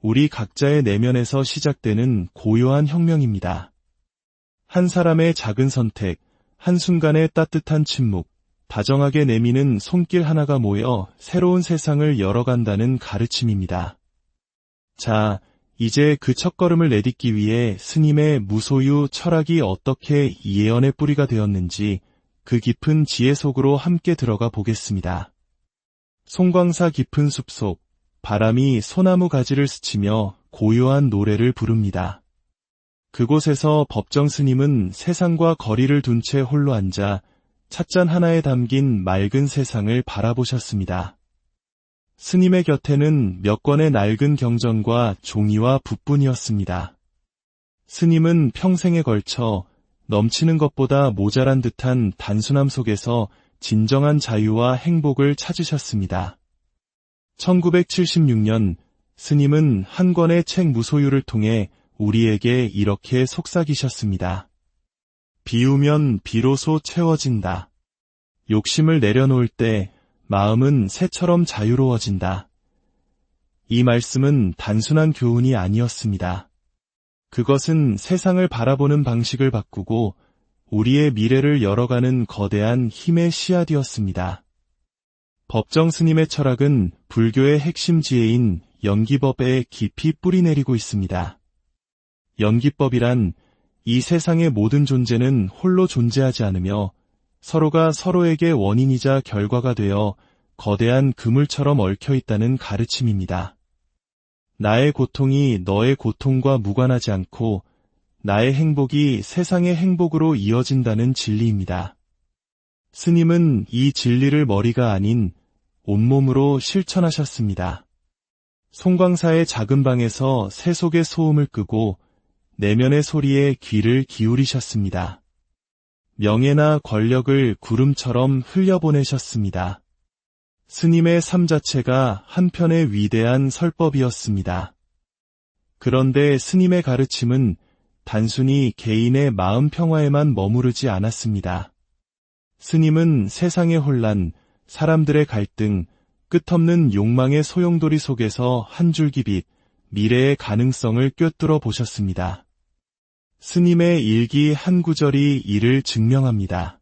우리 각자의 내면에서 시작되는 고요한 혁명입니다. 한 사람의 작은 선택, 한순간의 따뜻한 침묵, 다정하게 내미는 손길 하나가 모여 새로운 세상을 열어간다는 가르침입니다. 자, 이제 그 첫걸음을 내딛기 위해 스님의 무소유 철학이 어떻게 이 예언의 뿌리가 되었는지 그 깊은 지혜 속으로 함께 들어가 보겠습니다. 송광사 깊은 숲속, 바람이 소나무 가지를 스치며 고요한 노래를 부릅니다. 그곳에서 법정 스님은 세상과 거리를 둔 채 홀로 앉아 찻잔 하나에 담긴 맑은 세상을 바라보셨습니다. 스님의 곁에는 몇 권의 낡은 경전과 종이와 붓뿐이었습니다. 스님은 평생에 걸쳐 넘치는 것보다 모자란 듯한 단순함 속에서 진정한 자유와 행복을 찾으셨습니다. 1976년 스님은 한 권의 책 무소유를 통해 우리에게 이렇게 속삭이셨습니다. 비우면 비로소 채워진다. 욕심을 내려놓을 때 마음은 새처럼 자유로워진다. 이 말씀은 단순한 교훈이 아니었습니다. 그것은 세상을 바라보는 방식을 바꾸고 우리의 미래를 열어가는 거대한 힘의 씨앗이었습니다. 법정 스님의 철학은 불교의 핵심 지혜인 연기법에 깊이 뿌리내리고 있습니다. 연기법이란 이 세상의 모든 존재는 홀로 존재하지 않으며 서로가 서로에게 원인이자 결과가 되어 거대한 그물처럼 얽혀있다는 가르침입니다. 나의 고통이 너의 고통과 무관하지 않고 나의 행복이 세상의 행복으로 이어진다는 진리입니다. 스님은 이 진리를 머리가 아닌 온몸으로 실천하셨습니다. 송광사의 작은 방에서 세속의 소음을 끄고 내면의 소리에 귀를 기울이셨습니다. 명예나 권력을 구름처럼 흘려보내셨습니다. 스님의 삶 자체가 한편의 위대한 설법이었습니다. 그런데 스님의 가르침은 단순히 개인의 마음 평화에만 머무르지 않았습니다. 스님은 세상의 혼란, 사람들의 갈등, 끝없는 욕망의 소용돌이 속에서 한 줄기 빛, 미래의 가능성을 꿰뚫어 보셨습니다. 스님의 일기 한 구절이 이를 증명합니다.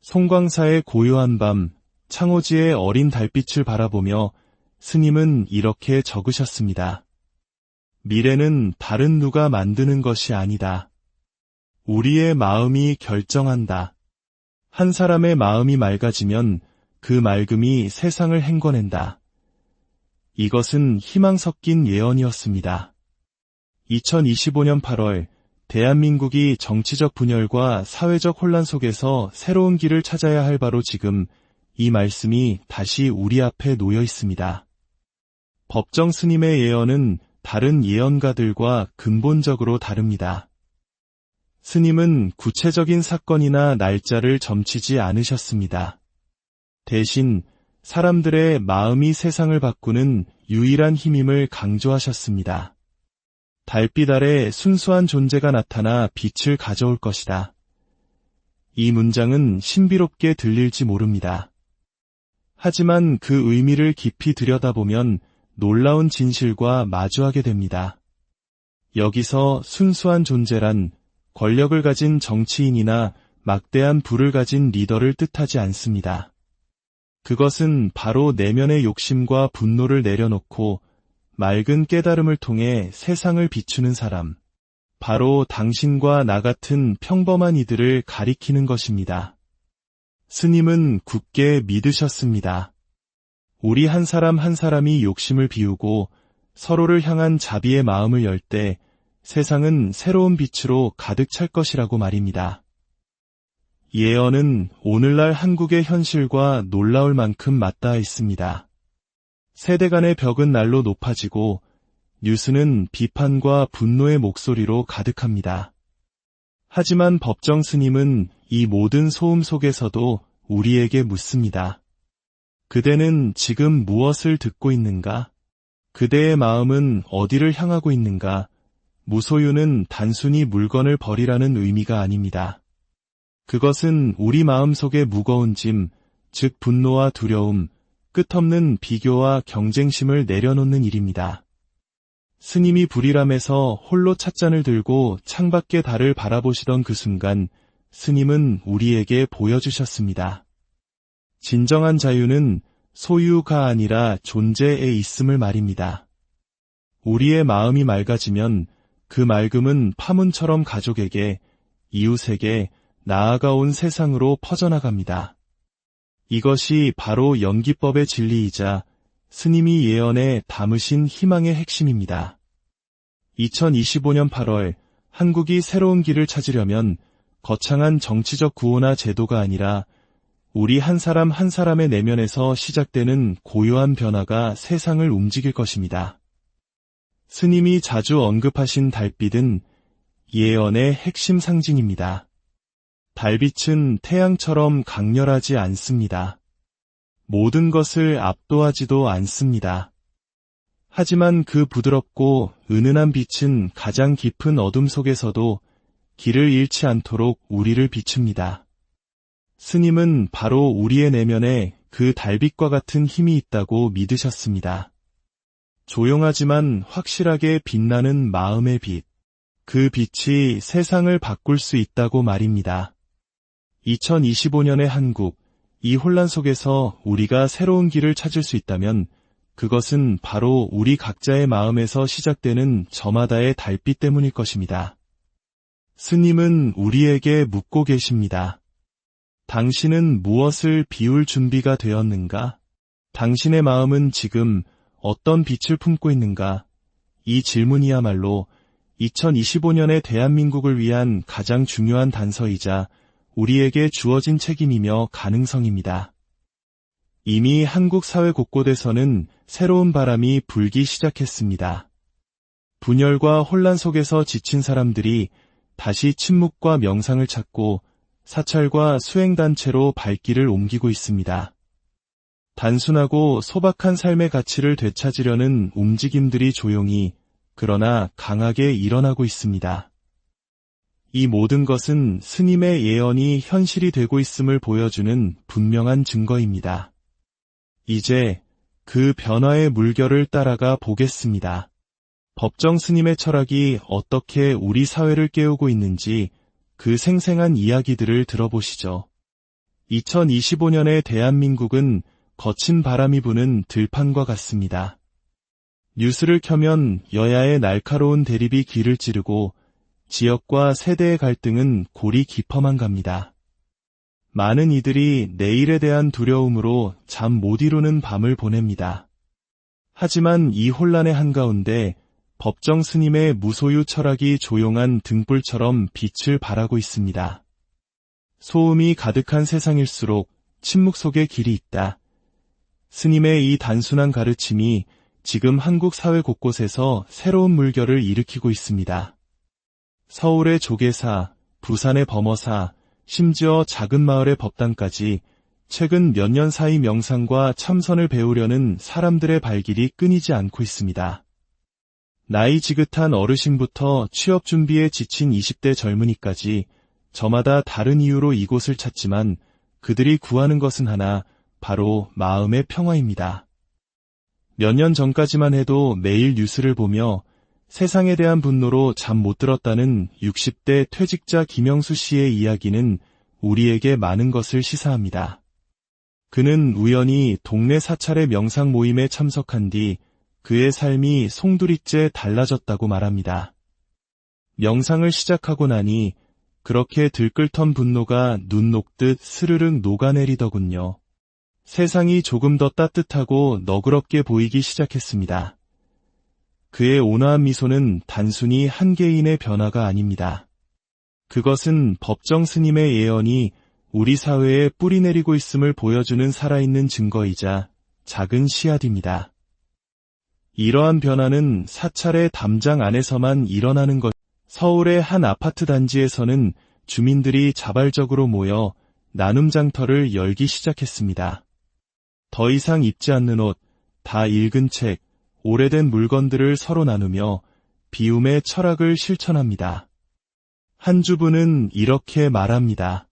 송광사의 고요한 밤, 창호지의 어린 달빛을 바라보며 스님은 이렇게 적으셨습니다. 미래는 다른 누가 만드는 것이 아니다. 우리의 마음이 결정한다. 한 사람의 마음이 맑아지면 그 맑음이 세상을 행궈낸다. 이것은 희망 섞인 예언이었습니다. 2025년 8월 대한민국이 정치적 분열과 사회적 혼란 속에서 새로운 길을 찾아야 할 바로 지금 이 말씀이 다시 우리 앞에 놓여 있습니다. 법정 스님의 예언은 다른 예언가들과 근본적으로 다릅니다. 스님은 구체적인 사건이나 날짜를 점치지 않으셨습니다. 대신 사람들의 마음이 세상을 바꾸는 유일한 힘임을 강조하셨습니다. 달빛 아래 순수한 존재가 나타나 빛을 가져올 것이다. 이 문장은 신비롭게 들릴지 모릅니다. 하지만 그 의미를 깊이 들여다보면 놀라운 진실과 마주하게 됩니다. 여기서 순수한 존재란 권력을 가진 정치인이나 막대한 부를 가진 리더를 뜻하지 않습니다. 그것은 바로 내면의 욕심과 분노를 내려놓고 맑은 깨달음을 통해 세상을 비추는 사람, 바로 당신과 나 같은 평범한 이들을 가리키는 것입니다. 스님은 굳게 믿으셨습니다. 우리 한 사람 한 사람이 욕심을 비우고 서로를 향한 자비의 마음을 열 때 세상은 새로운 빛으로 가득 찰 것이라고 말입니다. 예언은 오늘날 한국의 현실과 놀라울 만큼 맞닿아 있습니다. 세대 간의 벽은 날로 높아지고 뉴스는 비판과 분노의 목소리로 가득합니다. 하지만 법정 스님은 이 모든 소음 속에서도 우리에게 묻습니다. 그대는 지금 무엇을 듣고 있는가? 그대의 마음은 어디를 향하고 있는가? 무소유는 단순히 물건을 버리라는 의미가 아닙니다. 그것은 우리 마음속의 무거운 짐, 즉 분노와 두려움, 끝없는 비교와 경쟁심을 내려놓는 일입니다. 스님이 불이람에서 홀로 찻잔을 들고 창밖의 달을 바라보시던 그 순간 스님은 우리에게 보여주셨습니다. 진정한 자유는 소유가 아니라 존재에 있음을 말입니다. 우리의 마음이 맑아지면 그 맑음은 파문처럼 가족에게, 이웃에게, 나아가 온 세상으로 퍼져나갑니다. 이것이 바로 연기법의 진리이자 스님이 예언에 담으신 희망의 핵심입니다. 2025년 8월 한국이 새로운 길을 찾으려면 거창한 정치적 구호나 제도가 아니라 우리 한 사람 한 사람의 내면에서 시작되는 고요한 변화가 세상을 움직일 것입니다. 스님이 자주 언급하신 달빛은 예언의 핵심 상징입니다. 달빛은 태양처럼 강렬하지 않습니다. 모든 것을 압도하지도 않습니다. 하지만 그 부드럽고 은은한 빛은 가장 깊은 어둠 속에서도 길을 잃지 않도록 우리를 비춥니다. 스님은 바로 우리의 내면에 그 달빛과 같은 힘이 있다고 믿으셨습니다. 조용하지만 확실하게 빛나는 마음의 빛. 그 빛이 세상을 바꿀 수 있다고 말입니다. 2025년의 한국, 이 혼란 속에서 우리가 새로운 길을 찾을 수 있다면 그것은 바로 우리 각자의 마음에서 시작되는 저마다의 달빛 때문일 것입니다. 스님은 우리에게 묻고 계십니다. 당신은 무엇을 비울 준비가 되었는가? 당신의 마음은 지금 어떤 빛을 품고 있는가? 이 질문이야말로 2025년의 대한민국을 위한 가장 중요한 단서이자 우리에게 주어진 책임이며 가능성입니다. 이미 한국 사회 곳곳에서는 새로운 바람이 불기 시작했습니다. 분열과 혼란 속에서 지친 사람들이 다시 침묵과 명상을 찾고 사찰과 수행단체로 발길을 옮기고 있습니다. 단순하고 소박한 삶의 가치를 되찾으려는 움직임들이 조용히 그러나 강하게 일어나고 있습니다. 이 모든 것은 스님의 예언이 현실이 되고 있음을 보여주는 분명한 증거입니다. 이제 그 변화의 물결을 따라가 보겠습니다. 법정 스님의 철학이 어떻게 우리 사회를 깨우고 있는지 그 생생한 이야기들을 들어보시죠. 2025년의 대한민국은 거친 바람이 부는 들판과 같습니다. 뉴스를 켜면 여야의 날카로운 대립이 귀를 찌르고 지역과 세대의 갈등은 골이 깊어만 갑니다. 많은 이들이 내일에 대한 두려움으로 잠 못 이루는 밤을 보냅니다. 하지만 이 혼란의 한가운데 법정 스님의 무소유 철학이 조용한 등불처럼 빛을 발하고 있습니다. 소음이 가득한 세상일수록 침묵 속에 길이 있다. 스님의 이 단순한 가르침이 지금 한국 사회 곳곳에서 새로운 물결을 일으키고 있습니다. 서울의 조계사, 부산의 범어사, 심지어 작은 마을의 법당까지 최근 몇 년 사이 명상과 참선을 배우려는 사람들의 발길이 끊이지 않고 있습니다. 나이 지긋한 어르신부터 취업 준비에 지친 20대 젊은이까지 저마다 다른 이유로 이곳을 찾지만 그들이 구하는 것은 하나, 바로 마음의 평화입니다. 몇 년 전까지만 해도 매일 뉴스를 보며 세상에 대한 분노로 잠 못 들었다는 60대 퇴직자 김영수 씨의 이야기는 우리에게 많은 것을 시사합니다. 그는 우연히 동네 사찰의 명상 모임에 참석한 뒤 그의 삶이 송두리째 달라졌다고 말합니다. 명상을 시작하고 나니 그렇게 들끓던 분노가 눈 녹듯 스르륵 녹아내리더군요. 세상이 조금 더 따뜻하고 너그럽게 보이기 시작했습니다. 그의 온화한 미소는 단순히 한 개인의 변화가 아닙니다. 그것은 법정 스님의 예언이 우리 사회에 뿌리내리고 있음을 보여주는 살아있는 증거이자 작은 씨앗입니다. 이러한 변화는 사찰의 담장 안에서만 일어나는 것. 서울의 한 아파트 단지에서는 주민들이 자발적으로 모여 나눔 장터를 열기 시작했습니다. 더 이상 입지 않는 옷, 다 읽은 책, 오래된 물건들을 서로 나누며 비움의 철학을 실천합니다. 한 주부는 이렇게 말합니다.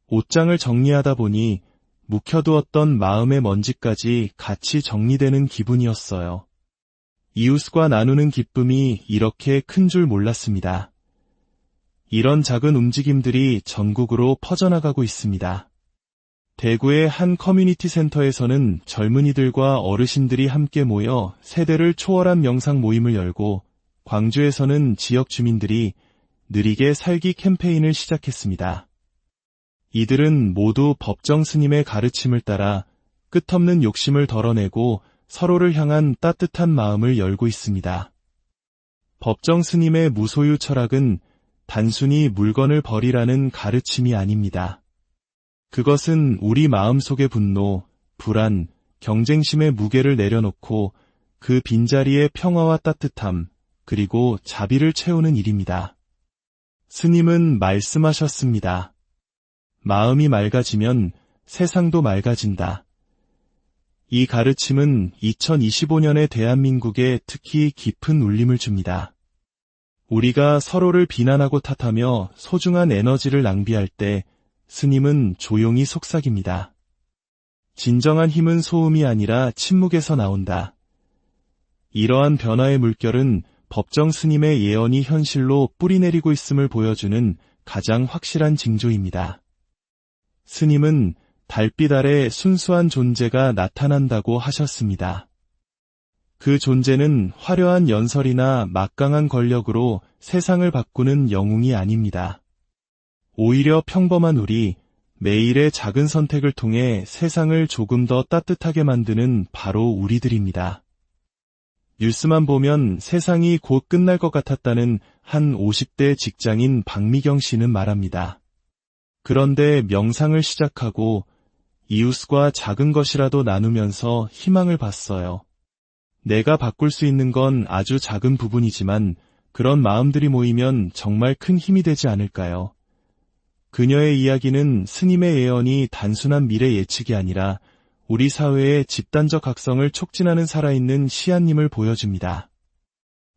옷장을 정리하다 보니 묵혀두었던 마음의 먼지까지 같이 정리되는 기분이었어요. 이웃과 나누는 기쁨이 이렇게 큰 줄 몰랐습니다. 이런 작은 움직임들이 전국으로 퍼져나가고 있습니다. 대구의 한 커뮤니티 센터에서는 젊은이들과 어르신들이 함께 모여 세대를 초월한 명상 모임을 열고 광주에서는 지역 주민들이 느리게 살기 캠페인을 시작했습니다. 이들은 모두 법정 스님의 가르침을 따라 끝없는 욕심을 덜어내고 서로를 향한 따뜻한 마음을 열고 있습니다. 법정 스님의 무소유 철학은 단순히 물건을 버리라는 가르침이 아닙니다. 그것은 우리 마음속의 분노, 불안, 경쟁심의 무게를 내려놓고 그 빈자리에 평화와 따뜻함, 그리고 자비를 채우는 일입니다. 스님은 말씀하셨습니다. 마음이 맑아지면 세상도 맑아진다. 이 가르침은 2025년의 대한민국에 특히 깊은 울림을 줍니다. 우리가 서로를 비난하고 탓하며 소중한 에너지를 낭비할 때 스님은 조용히 속삭입니다. 진정한 힘은 소음이 아니라 침묵에서 나온다. 이러한 변화의 물결은 법정 스님의 예언이 현실로 뿌리내리고 있음을 보여주는 가장 확실한 징조입니다. 스님은 달빛 아래 순수한 존재가 나타난다고 하셨습니다. 그 존재는 화려한 연설이나 막강한 권력으로 세상을 바꾸는 영웅이 아닙니다. 오히려 평범한 우리, 매일의 작은 선택을 통해 세상을 조금 더 따뜻하게 만드는 바로 우리들입니다. 뉴스만 보면 세상이 곧 끝날 것 같았다는 한 50대 직장인 박미경 씨는 말합니다. 그런데 명상을 시작하고 이웃과 작은 것이라도 나누면서 희망을 봤어요. 내가 바꿀 수 있는 건 아주 작은 부분이지만 그런 마음들이 모이면 정말 큰 힘이 되지 않을까요? 그녀의 이야기는 스님의 예언이 단순한 미래 예측이 아니라 우리 사회의 집단적 각성을 촉진하는 살아있는 시안님을 보여줍니다.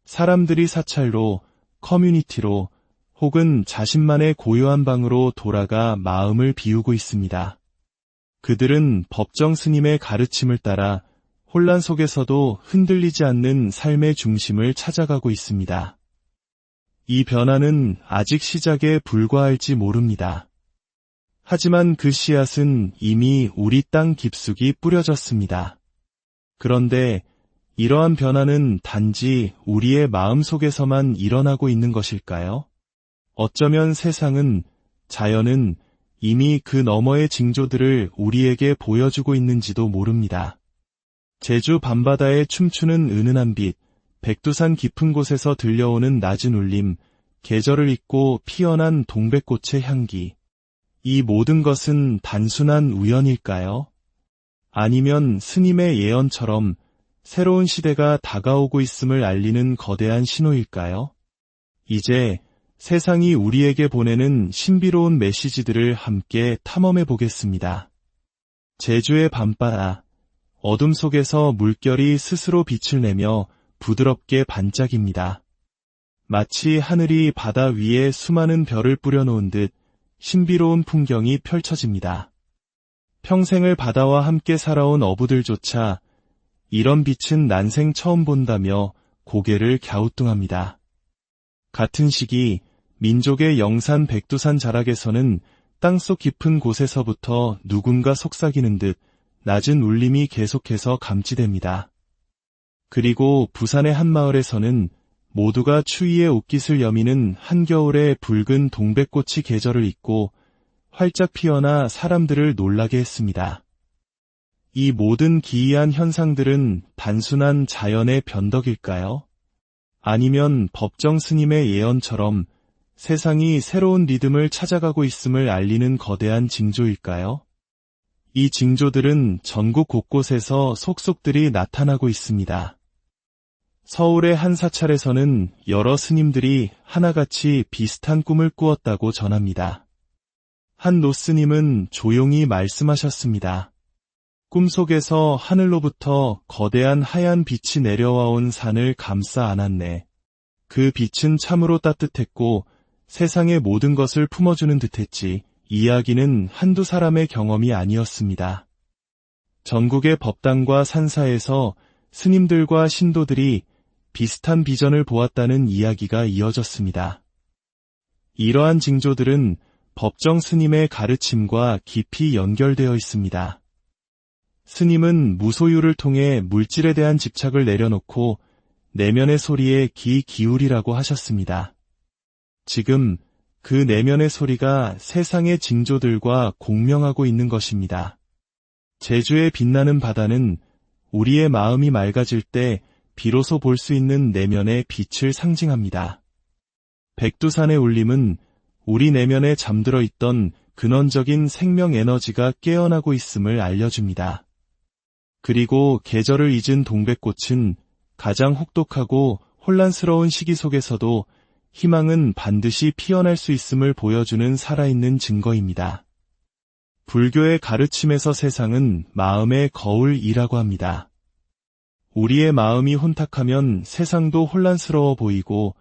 사람들이 사찰로, 커뮤니티로, 혹은 자신만의 고요한 방으로 돌아가 마음을 비우고 있습니다. 그들은 법정 스님의 가르침을 따라 혼란 속에서도 흔들리지 않는 삶의 중심을 찾아가고 있습니다. 이 변화는 아직 시작에 불과할지 모릅니다. 하지만 그 씨앗은 이미 우리 땅 깊숙이 뿌려졌습니다. 그런데 이러한 변화는 단지 우리의 마음속에서만 일어나고 있는 것일까요? 어쩌면 세상은, 자연은 이미 그 너머의 징조들을 우리에게 보여주고 있는지도 모릅니다. 제주 밤바다에 춤추는 은은한 빛, 백두산 깊은 곳에서 들려오는 낮은 울림, 계절을 잊고 피어난 동백꽃의 향기. 이 모든 것은 단순한 우연일까요? 아니면 스님의 예언처럼 새로운 시대가 다가오고 있음을 알리는 거대한 신호일까요? 이제 세상이 우리에게 보내는 신비로운 메시지들을 함께 탐험해 보겠습니다. 제주의 밤바다, 어둠 속에서 물결이 스스로 빛을 내며 부드럽게 반짝입니다. 마치 하늘이 바다 위에 수많은 별을 뿌려놓은 듯 신비로운 풍경이 펼쳐집니다. 평생을 바다와 함께 살아온 어부들조차 이런 빛은 난생 처음 본다며 고개를 갸우뚱합니다. 같은 시기 민족의 영산 백두산 자락에서는 땅속 깊은 곳에서부터 누군가 속삭이는 듯 낮은 울림이 계속해서 감지됩니다. 그리고 부산의 한 마을에서는 모두가 추위에 옷깃을 여미는 한겨울의 붉은 동백꽃이 계절을 잊고 활짝 피어나 사람들을 놀라게 했습니다. 이 모든 기이한 현상들은 단순한 자연의 변덕일까요? 아니면 법정 스님의 예언처럼 세상이 새로운 리듬을 찾아가고 있음을 알리는 거대한 징조일까요? 이 징조들은 전국 곳곳에서 속속들이 나타나고 있습니다. 서울의 한 사찰에서는 여러 스님들이 하나같이 비슷한 꿈을 꾸었다고 전합니다. 한 노스님은 조용히 말씀하셨습니다. 꿈속에서 하늘로부터 거대한 하얀 빛이 내려와 온 산을 감싸 안았네. 그 빛은 참으로 따뜻했고 세상의 모든 것을 품어주는 듯했지. 이야기는 한두 사람의 경험이 아니었습니다. 전국의 법당과 산사에서 스님들과 신도들이 비슷한 비전을 보았다는 이야기가 이어졌습니다. 이러한 징조들은 법정 스님의 가르침과 깊이 연결되어 있습니다. 스님은 무소유를 통해 물질에 대한 집착을 내려놓고 내면의 소리에 귀 기울이라고 하셨습니다. 지금 그 내면의 소리가 세상의 징조들과 공명하고 있는 것입니다. 제주의 빛나는 바다는 우리의 마음이 맑아질 때 비로소 볼 수 있는 내면의 빛을 상징합니다. 백두산의 울림은 우리 내면에 잠들어 있던 근원적인 생명 에너지가 깨어나고 있음을 알려줍니다. 그리고 계절을 잊은 동백꽃은 가장 혹독하고 혼란스러운 시기 속에서도 희망은 반드시 피어날 수 있음을 보여주는 살아있는 증거입니다. 불교의 가르침에서 세상은 마음의 거울이라고 합니다. 우리의 마음이 혼탁하면 세상도 혼란스러워 보이고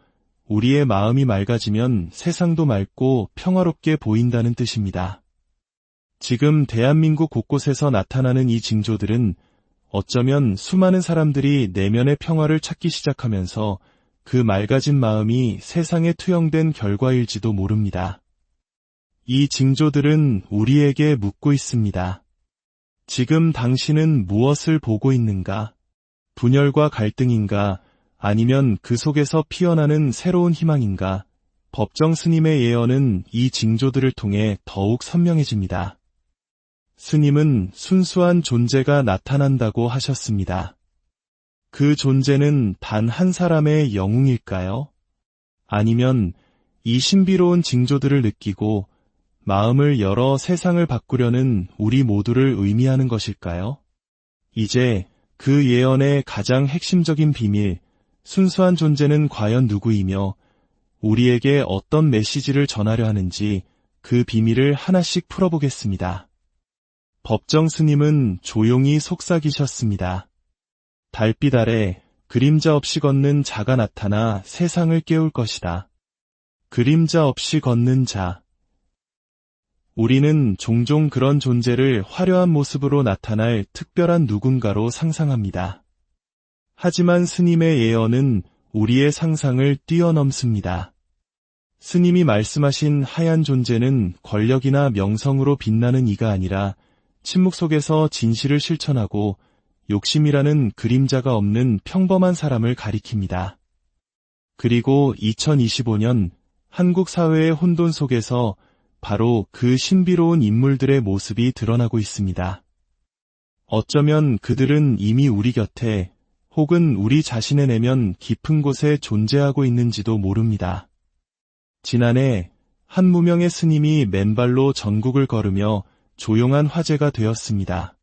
우리의 마음이 맑아지면 세상도 맑고 평화롭게 보인다는 뜻입니다. 지금 대한민국 곳곳에서 나타나는 이 징조들은 어쩌면 수많은 사람들이 내면의 평화를 찾기 시작하면서 그 맑아진 마음이 세상에 투영된 결과일지도 모릅니다. 이 징조들은 우리에게 묻고 있습니다. 지금 당신은 무엇을 보고 있는가? 분열과 갈등인가? 아니면 그 속에서 피어나는 새로운 희망인가? 법정 스님의 예언은 이 징조들을 통해 더욱 선명해집니다. 스님은 순수한 존재가 나타난다고 하셨습니다. 그 존재는 단 한 사람의 영웅일까요? 아니면 이 신비로운 징조들을 느끼고 마음을 열어 세상을 바꾸려는 우리 모두를 의미하는 것일까요? 이제 그 예언의 가장 핵심적인 비밀, 순수한 존재는 과연 누구이며 우리에게 어떤 메시지를 전하려 하는지 그 비밀을 하나씩 풀어보겠습니다. 법정 스님은 조용히 속삭이셨습니다. 달빛 아래 그림자 없이 걷는 자가 나타나 세상을 깨울 것이다. 그림자 없이 걷는 자. 우리는 종종 그런 존재를 화려한 모습으로 나타날 특별한 누군가로 상상합니다. 하지만 스님의 예언은 우리의 상상을 뛰어넘습니다. 스님이 말씀하신 하얀 존재는 권력이나 명성으로 빛나는 이가 아니라 침묵 속에서 진실을 실천하고 욕심이라는 그림자가 없는 평범한 사람을 가리킵니다. 그리고 2025년 한국 사회의 혼돈 속에서 바로 그 신비로운 인물들의 모습이 드러나고 있습니다. 어쩌면 그들은 이미 우리 곁에 혹은 우리 자신의 내면 깊은 곳에 존재하고 있는지도 모릅니다. 지난해 한 무명의 스님이 맨발로 전국을 걸으며 조용한 화제가 되었습니다.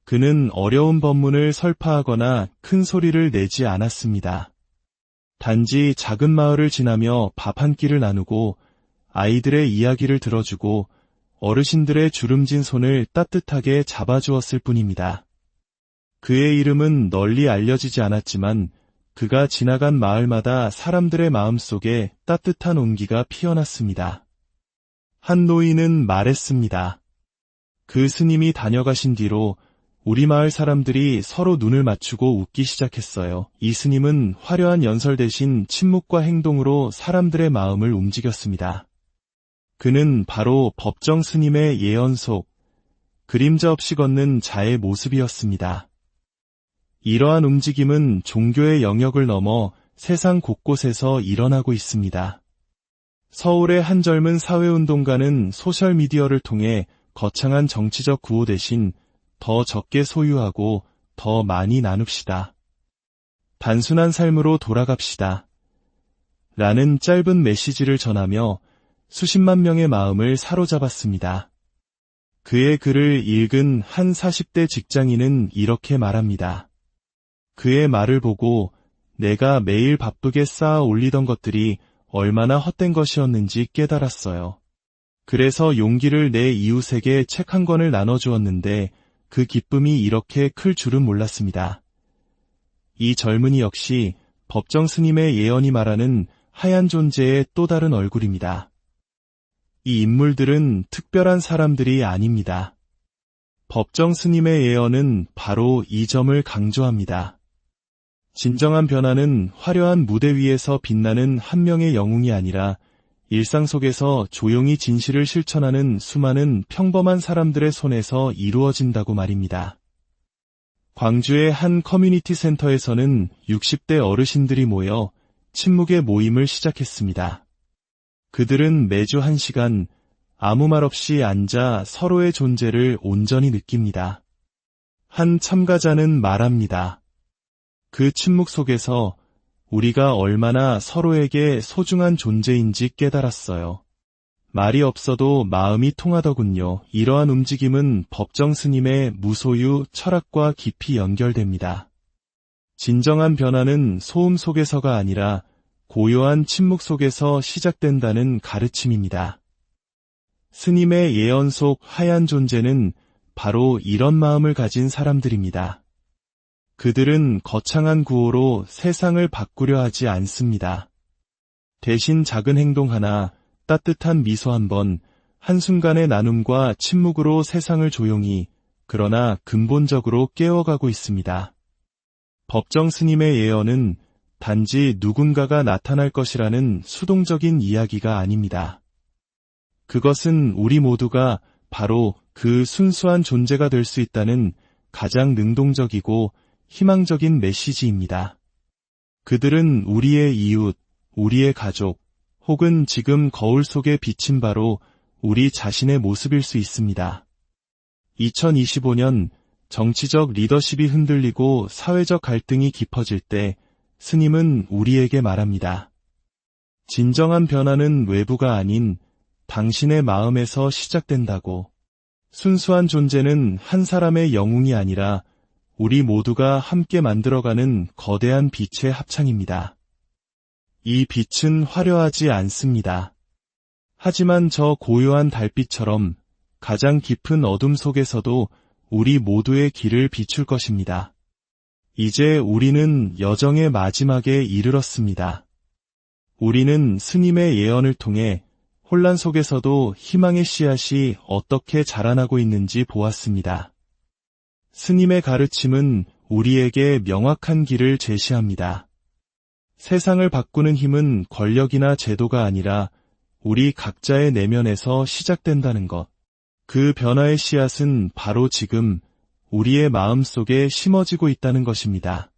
그는 어려운 법문을 설파하거나 큰 소리를 내지 않았습니다. 단지 작은 마을을 지나며 밥 한 끼를 나누고 아이들의 이야기를 들어주고 어르신들의 주름진 손을 따뜻하게 잡아주었을 뿐입니다. 그의 이름은 널리 알려지지 않았지만 그가 지나간 마을마다 사람들의 마음속에 따뜻한 온기가 피어났습니다. 한 노인은 말했습니다. 그 스님이 다녀가신 뒤로 우리 마을 사람들이 서로 눈을 맞추고 웃기 시작했어요. 이 스님은 화려한 연설 대신 침묵과 행동으로 사람들의 마음을 움직였습니다. 그는 바로 법정 스님의 예언 속 그림자 없이 걷는 자의 모습이었습니다. 이러한 움직임은 종교의 영역을 넘어 세상 곳곳에서 일어나고 있습니다. 서울의 한 젊은 사회운동가는 소셜미디어를 통해 거창한 정치적 구호 대신 더 적게 소유하고 더 많이 나눕시다. 단순한 삶으로 돌아갑시다. 라는 짧은 메시지를 전하며 수십만 명의 마음을 사로잡았습니다. 그의 글을 읽은 한 40대 직장인은 이렇게 말합니다. 그의 말을 보고 내가 매일 바쁘게 쌓아 올리던 것들이 얼마나 헛된 것이었는지 깨달았어요. 그래서 용기를 내 이웃에게 책 한 권을 나눠주었는데 그 기쁨이 이렇게 클 줄은 몰랐습니다. 이 젊은이 역시 법정 스님의 예언이 말하는 하얀 존재의 또 다른 얼굴입니다. 이 인물들은 특별한 사람들이 아닙니다. 법정 스님의 예언은 바로 이 점을 강조합니다. 진정한 변화는 화려한 무대 위에서 빛나는 한 명의 영웅이 아니라 일상 속에서 조용히 진실을 실천하는 수많은 평범한 사람들의 손에서 이루어진다고 말입니다. 광주의 한 커뮤니티 센터에서는 60대 어르신들이 모여 침묵의 모임을 시작했습니다. 그들은 매주 1시간 아무 말 없이 앉아 서로의 존재를 온전히 느낍니다. 한 참가자는 말합니다. 그 침묵 속에서 우리가 얼마나 서로에게 소중한 존재인지 깨달았어요. 말이 없어도 마음이 통하더군요. 이러한 움직임은 법정 스님의 무소유 철학과 깊이 연결됩니다. 진정한 변화는 소음 속에서가 아니라 고요한 침묵 속에서 시작된다는 가르침입니다. 스님의 예언 속 하얀 존재는 바로 이런 마음을 가진 사람들입니다. 그들은 거창한 구호로 세상을 바꾸려 하지 않습니다. 대신 작은 행동 하나, 따뜻한 미소 한 번, 한순간의 나눔과 침묵으로 세상을 조용히, 그러나 근본적으로 깨워가고 있습니다. 법정 스님의 예언은 단지 누군가가 나타날 것이라는 수동적인 이야기가 아닙니다. 그것은 우리 모두가 바로 그 순수한 존재가 될 수 있다는 가장 능동적이고 희망적인 메시지입니다. 그들은 우리의 이웃, 우리의 가족, 혹은 지금 거울 속에 비친 바로 우리 자신의 모습일 수 있습니다. 2025년 정치적 리더십이 흔들리고 사회적 갈등이 깊어질 때 스님은 우리에게 말합니다. 진정한 변화는 외부가 아닌 당신의 마음에서 시작된다고. 순수한 존재는 한 사람의 영웅이 아니라 우리 모두가 함께 만들어가는 거대한 빛의 합창입니다. 이 빛은 화려하지 않습니다. 하지만 저 고요한 달빛처럼 가장 깊은 어둠 속에서도 우리 모두의 길을 비출 것입니다. 이제 우리는 여정의 마지막에 이르렀습니다. 우리는 스님의 예언을 통해 혼란 속에서도 희망의 씨앗이 어떻게 자라나고 있는지 보았습니다. 스님의 가르침은 우리에게 명확한 길을 제시합니다. 세상을 바꾸는 힘은 권력이나 제도가 아니라 우리 각자의 내면에서 시작된다는 것. 그 변화의 씨앗은 바로 지금 우리의 마음 속에 심어지고 있다는 것입니다.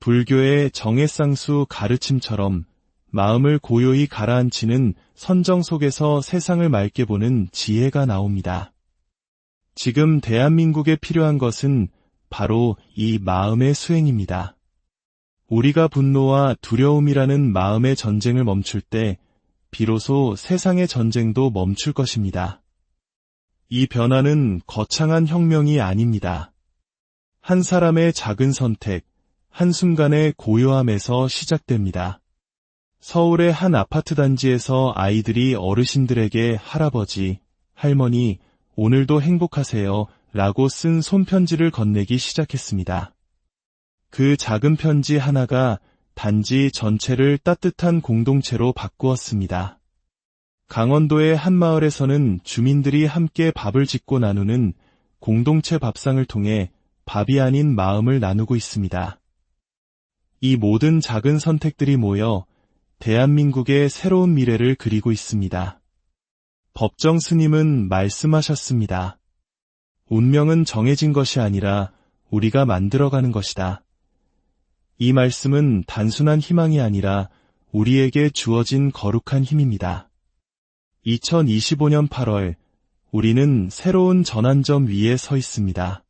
불교의 정해쌍수 가르침처럼 마음을 고요히 가라앉히는 선정 속에서 세상을 맑게 보는 지혜가 나옵니다. 지금 대한민국에 필요한 것은 바로 이 마음의 수행입니다. 우리가 분노와 두려움이라는 마음의 전쟁을 멈출 때 비로소 세상의 전쟁도 멈출 것입니다. 이 변화는 거창한 혁명이 아닙니다. 한 사람의 작은 선택, 한순간의 고요함에서 시작됩니다. 서울의 한 아파트 단지에서 아이들이 어르신들에게 할아버지, 할머니, 오늘도 행복하세요 라고 쓴 손편지를 건네기 시작했습니다. 그 작은 편지 하나가 단지 전체를 따뜻한 공동체로 바꾸었습니다. 강원도의 한 마을에서는 주민들이 함께 밥을 짓고 나누는 공동체 밥상을 통해 밥이 아닌 마음을 나누고 있습니다. 이 모든 작은 선택들이 모여 대한민국의 새로운 미래를 그리고 있습니다. 법정 스님은 말씀하셨습니다. 운명은 정해진 것이 아니라 우리가 만들어가는 것이다. 이 말씀은 단순한 희망이 아니라 우리에게 주어진 거룩한 힘입니다. 2025년 8월, 우리는 새로운 전환점 위에 서 있습니다.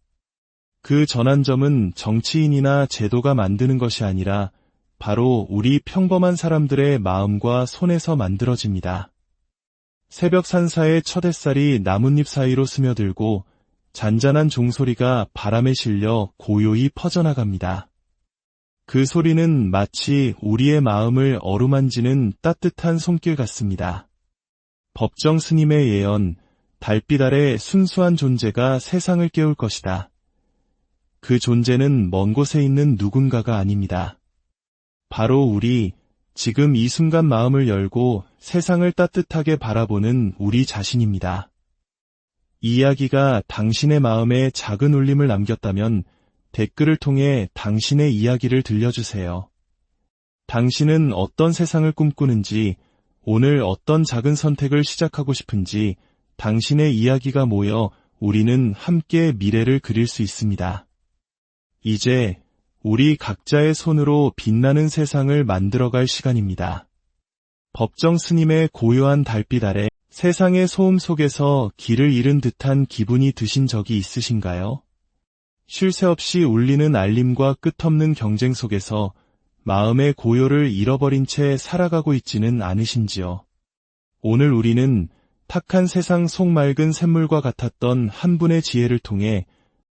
그 전환점은 정치인이나 제도가 만드는 것이 아니라 바로 우리 평범한 사람들의 마음과 손에서 만들어집니다. 새벽 산사의 첫 햇살이 나뭇잎 사이로 스며들고 잔잔한 종소리가 바람에 실려 고요히 퍼져나갑니다. 그 소리는 마치 우리의 마음을 어루만지는 따뜻한 손길 같습니다. 법정 스님의 예언, 달빛 아래 순수한 존재가 세상을 깨울 것이다. 그 존재는 먼 곳에 있는 누군가가 아닙니다. 바로 우리, 지금 이 순간 마음을 열고 세상을 따뜻하게 바라보는 우리 자신입니다. 이 이야기가 당신의 마음에 작은 울림을 남겼다면 댓글을 통해 당신의 이야기를 들려주세요. 당신은 어떤 세상을 꿈꾸는지, 오늘 어떤 작은 선택을 시작하고 싶은지 당신의 이야기가 모여 우리는 함께 미래를 그릴 수 있습니다. 이제 우리 각자의 손으로 빛나는 세상을 만들어갈 시간입니다. 법정 스님의 고요한 달빛 아래 세상의 소음 속에서 길을 잃은 듯한 기분이 드신 적이 있으신가요? 쉴 새 없이 울리는 알림과 끝없는 경쟁 속에서 마음의 고요를 잃어버린 채 살아가고 있지는 않으신지요? 오늘 우리는 탁한 세상 속 맑은 샘물과 같았던 한 분의 지혜를 통해